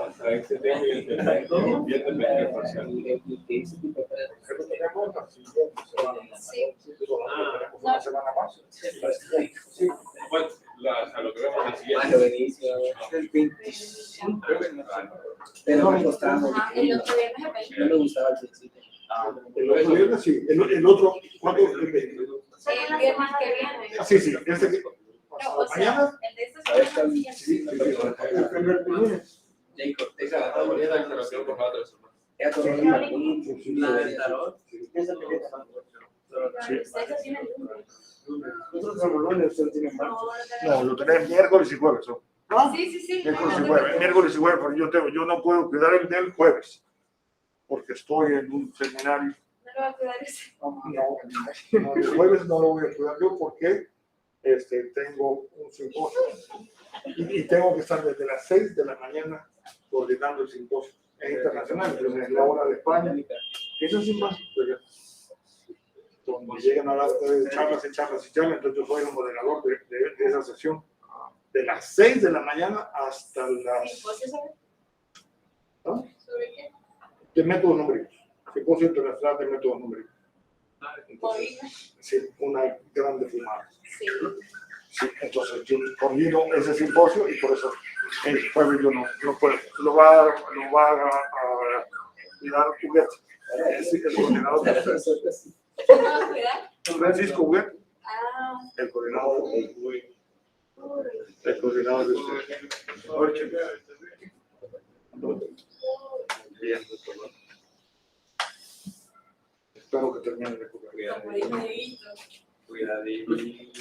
hasta este tema y el tema bien depende del parcial. Una semana más. Bueno, a lo que vemos en el siguiente. Malo, Benicio. El 25. Pero me costaba mucho. El otro viernes No me gustaba el principio. El otro viernes, sí. El otro, ¿cuándo? El viernes que viene. Ah, sí, sí. Este que, No, o sea, mañana. el de esta semana sí. Sí, sí, sí. El lunes. Jacob, Esa la bonita instalación por la otra semana. La del tarot. Sí. Ustedes lo tienen el lunes. Nosotros somos lunes, ustedes tienen martes. No, lo tenés miércoles y jueves. ¿No? Sí, sí, sí. Miércoles y jueves. Miércoles y jueves, porque yo no puedo cuidar el del jueves. Porque estoy en un seminario. No lo va a cuidar ese. No, el jueves no lo voy a cuidar yo porque tengo un simposio y tengo que estar desde las 6 de la mañana coordinando el simposio. Es internacional, pero es la hora de España. Eso es más, donde llegan a las charlas, entonces yo soy el moderador de esa sesión. De las 6 de la mañana hasta las... ¿Simposio sobre? ¿Ah? ¿Sobre qué? De métodos numéricos. Simposio internacional de métodos numéricos. Entonces, sí, una grande fumada. Sí. Sí, entonces yo coordino ese simposio y por eso el jueves yo no puedo. Lo va a cuidar Huguet. Es el coordinador de ustedes. ¿Quién lo va a cuidar? Francisco Huguet, Ah, el coordinador. El coordinador de ustedes. Bien. Espero que termine de cubrir. como dijo Dieguito. Cuidadito. Y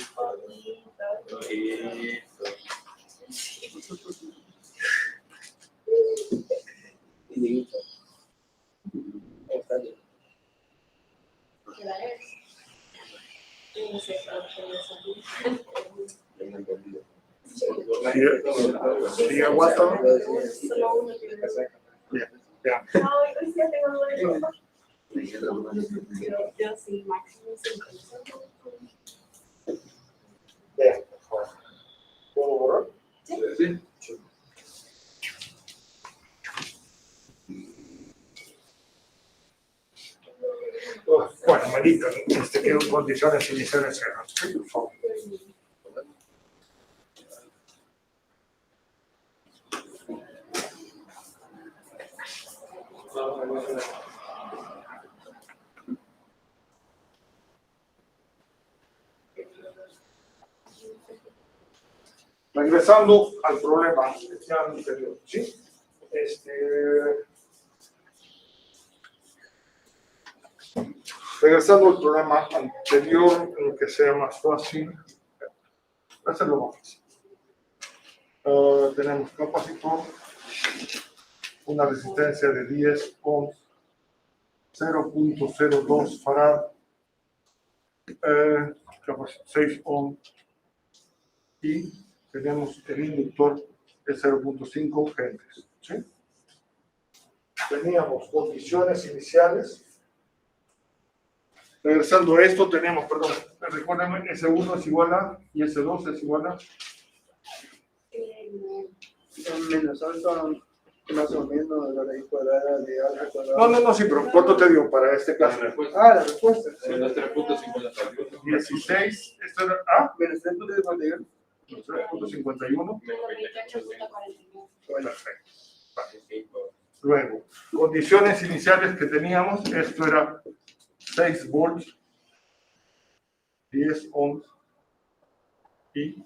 Dieguito. Está bien. ¿Qué la es? Yo no sé por qué no sabía. Sí, aguanta. Solo uno que Bien, ya. no, hoy sí tengo nueve. Yo sí, máximo 5. Vean, por favor. ¿Puedo borrar? Sí. Bueno, Marita, quedan condiciones iniciales. Sí, por favor. Regresando al problema anterior, ¿sí? Regresando al problema anterior, lo que sea más fácil, hacerlo más fácil. Tenemos capacitor, una resistencia de 10 ohms, 0.02 farad, 6 ohms, y tenemos el inductor de 0.5 gentes. ¿Sí? Teníamos condiciones iniciales. Regresando a esto, tenemos, perdón, recuérdenme, S1 es igual a, y S2 es igual a. Menos alto, más o menos la raíz cuadrada de alfa cuadrada. No, sí, pero ¿cuánto te dio para este caso? La respuesta. Ah, la respuesta. Son los 3.51. 16, esto era A, Menos 3.51. 3.51. 28.49. Perfecto. Vale. Luego, condiciones iniciales que teníamos, esto era 6 volts, 10 ohms y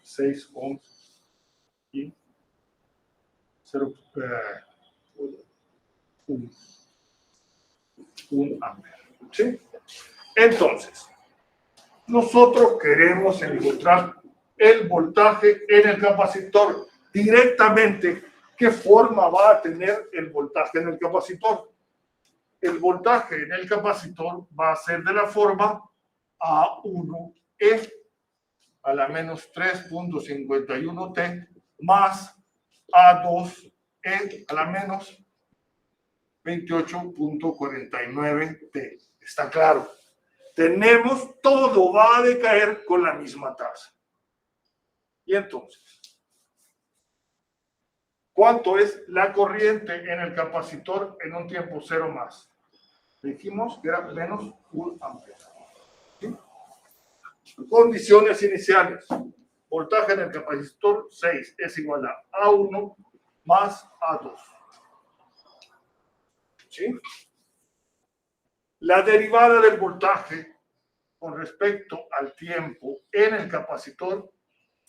6 ohms y 1 ampere. ¿Sí? Entonces, nosotros queremos encontrar el voltaje en el capacitor directamente. ¿Qué forma va a tener el voltaje en el capacitor? El voltaje en el capacitor va a ser de la forma A1E a la menos 3.51T más A2E a la menos 28.49T. ¿Está claro? Tenemos, todo va a decaer con la misma tasa. Y entonces, ¿cuánto es la corriente en el capacitor en un tiempo cero más? Dijimos que era menos 1 ampere. ¿Sí? Condiciones iniciales. Voltaje en el capacitor 6 es igual a A1 más A2. ¿Sí? La derivada del voltaje con respecto al tiempo en el capacitor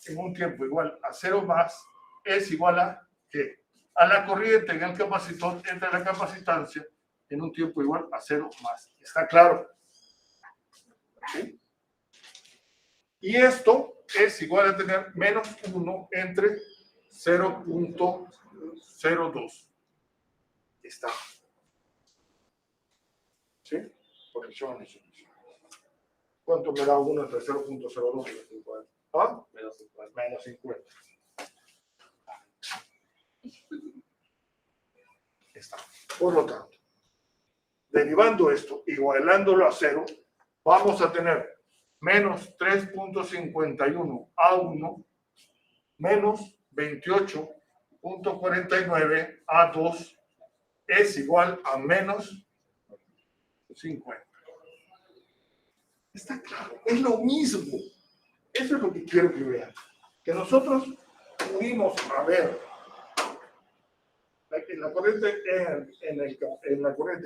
en un tiempo igual a 0 más es igual a ¿qué? A la corriente en el capacitor entre la capacitancia en un tiempo igual a 0 más. ¿Está claro? ¿Sí? Y esto es igual a tener menos 1 entre 0.02. Está. ¿Sí? Corrección. ¿Cuánto me da 1 entre 0.02 y 50? ¿Ah? Menos 50. Menos 50. Está. Por lo tanto, derivando esto, igualándolo a 0, vamos a tener menos 3.51 A1 menos 28.49 A2 es igual a menos 50. Está claro, es lo mismo. Eso es lo que quiero que vean. Que nosotros pudimos ver en la corriente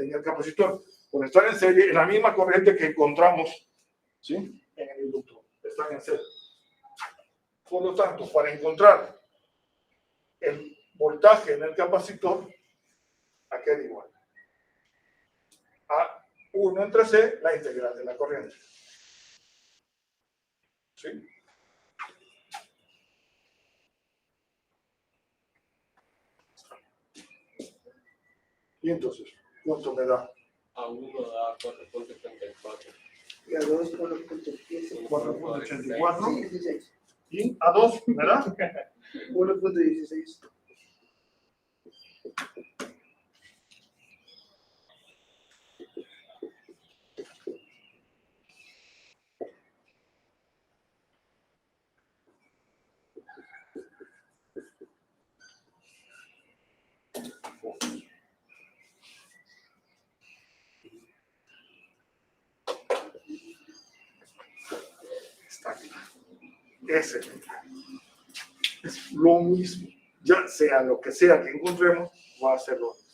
en el capacitor, cuando están en serie, es la misma corriente que encontramos, ¿sí?, en el inductor. Están en serie. Por lo tanto, para encontrar el voltaje en el capacitor, ¿a qué da igual? A 1 entre C, la integral de la corriente. ¿Sí? Y entonces, ¿cuánto me da? A 1 da 4.34. Y a 2 por los puntos 4.84. 16. Y a 2 me da 1.16. Está claro. Ese es lo mismo. Ya sea lo que sea que encontremos, va a ser lo mismo.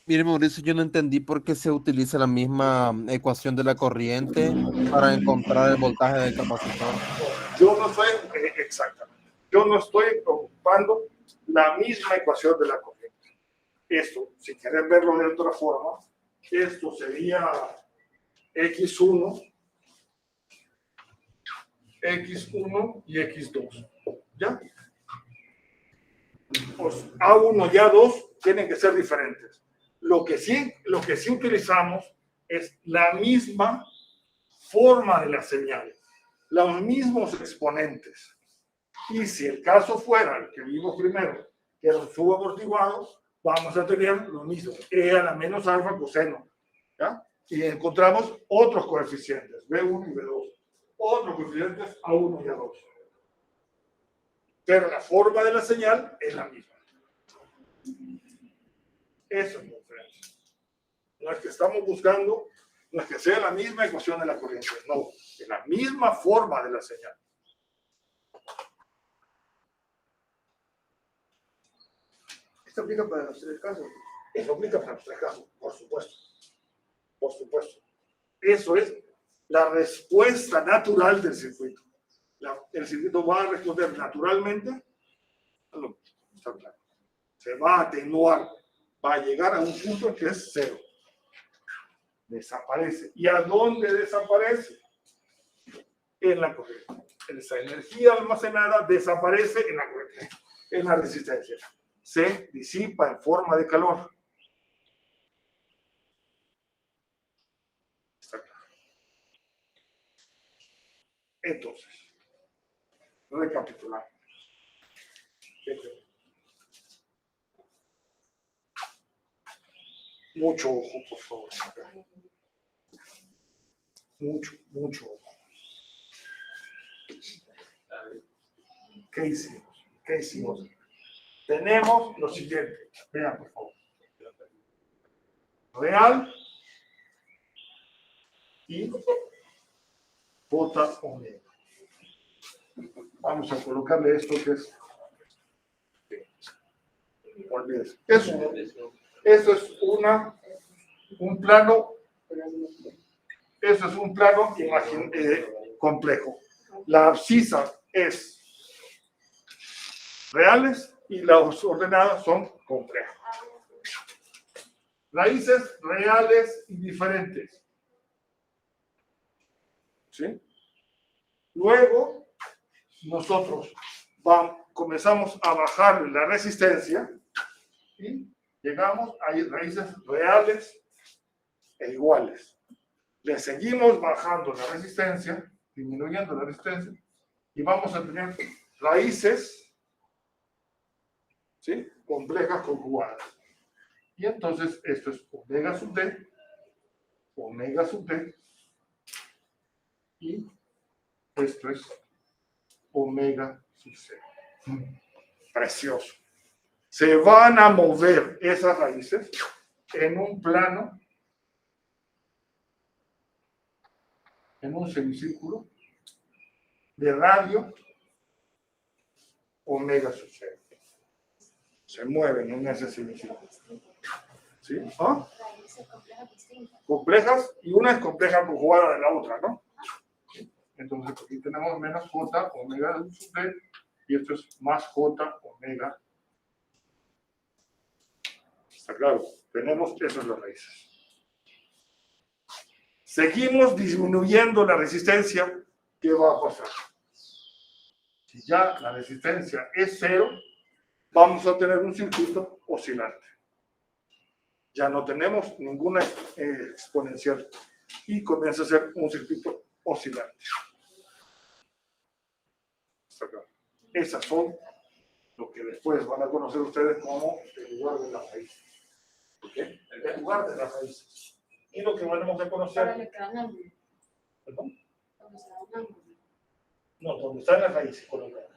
Mire, Mauricio, yo no entendí por qué se utiliza la misma ecuación de la corriente para encontrar el voltaje del capacitor. Yo no estoy, exactamente, yo no estoy ocupando la misma ecuación de la corriente. Esto, si quieren verlo de otra forma, esto sería X1 y X2. ¿Ya? Pues A1 y A2 tienen que ser diferentes. Lo que sí utilizamos es la misma forma de la señal, los mismos exponentes. Y si el caso fuera el que vimos primero, que era un subabortiguado, vamos a tener lo mismo, E a la menos alfa coseno. ¿Ya? Y encontramos otros coeficientes, B1 y B2. Otros coeficientes A1 y A2. Pero la forma de la señal es la misma. Eso es la diferencia. No es que estamos buscando, no es que sea la misma ecuación de la corriente, no, es la misma forma de la señal. Esto aplica para los 3 casos. Eso aplica para los 3 casos, por supuesto. Por supuesto. Eso es la respuesta natural del circuito. El circuito va a responder naturalmente a lo que está claro. Se va a atenuar, va a llegar a un punto que es 0. Desaparece. ¿Y a dónde desaparece? En la corriente. Esa energía almacenada desaparece en la corriente, en la resistencia. Se disipa en forma de calor. Está claro. Entonces, recapitulamos. Mucho ojo, por favor. Mucho ojo. ¿Qué hicimos? ¿Qué hicimos? Tenemos lo siguiente. Vean, por favor. Real y J omega. Vamos a colocarle esto que es... Olvídese. Eso es un plano, eso es un plano complejo. La abscisa es reales y las ordenadas son complejas. Raíces reales y diferentes. ¿Sí? Luego, nosotros comenzamos a bajar la resistencia y llegamos a raíces reales e iguales. Le seguimos bajando la resistencia, disminuyendo la resistencia, y vamos a tener raíces, ¿sí?, complejas conjugadas. Y entonces esto es omega sub d, y esto es omega sub c. Precioso. Se van a mover esas raíces en un plano, en un semicírculo de radio omega sub c. Se mueven en ese semicírculo. ¿Sí? ¿Ah? Raíces complejas distintas. Complejas, y una es compleja conjugada de la otra, ¿no? Entonces aquí tenemos menos j omega sub d y esto es más j omega. ¿Está claro? Tenemos esas las raíces. Seguimos disminuyendo la resistencia. ¿Qué va a pasar? Si ya la resistencia es 0, vamos a tener un circuito oscilante. Ya no tenemos ninguna exponencial y comienza a ser un circuito oscilante. ¿Está claro? Esas son lo que después van a conocer ustedes como el lugar de las raíces. ¿Okay? El lugar de las raíces. Y lo que vamos a Para conocer... le quedan ángulos. ¿Perdón? Donde se da un ángulo. No, donde están las raíces colocadas.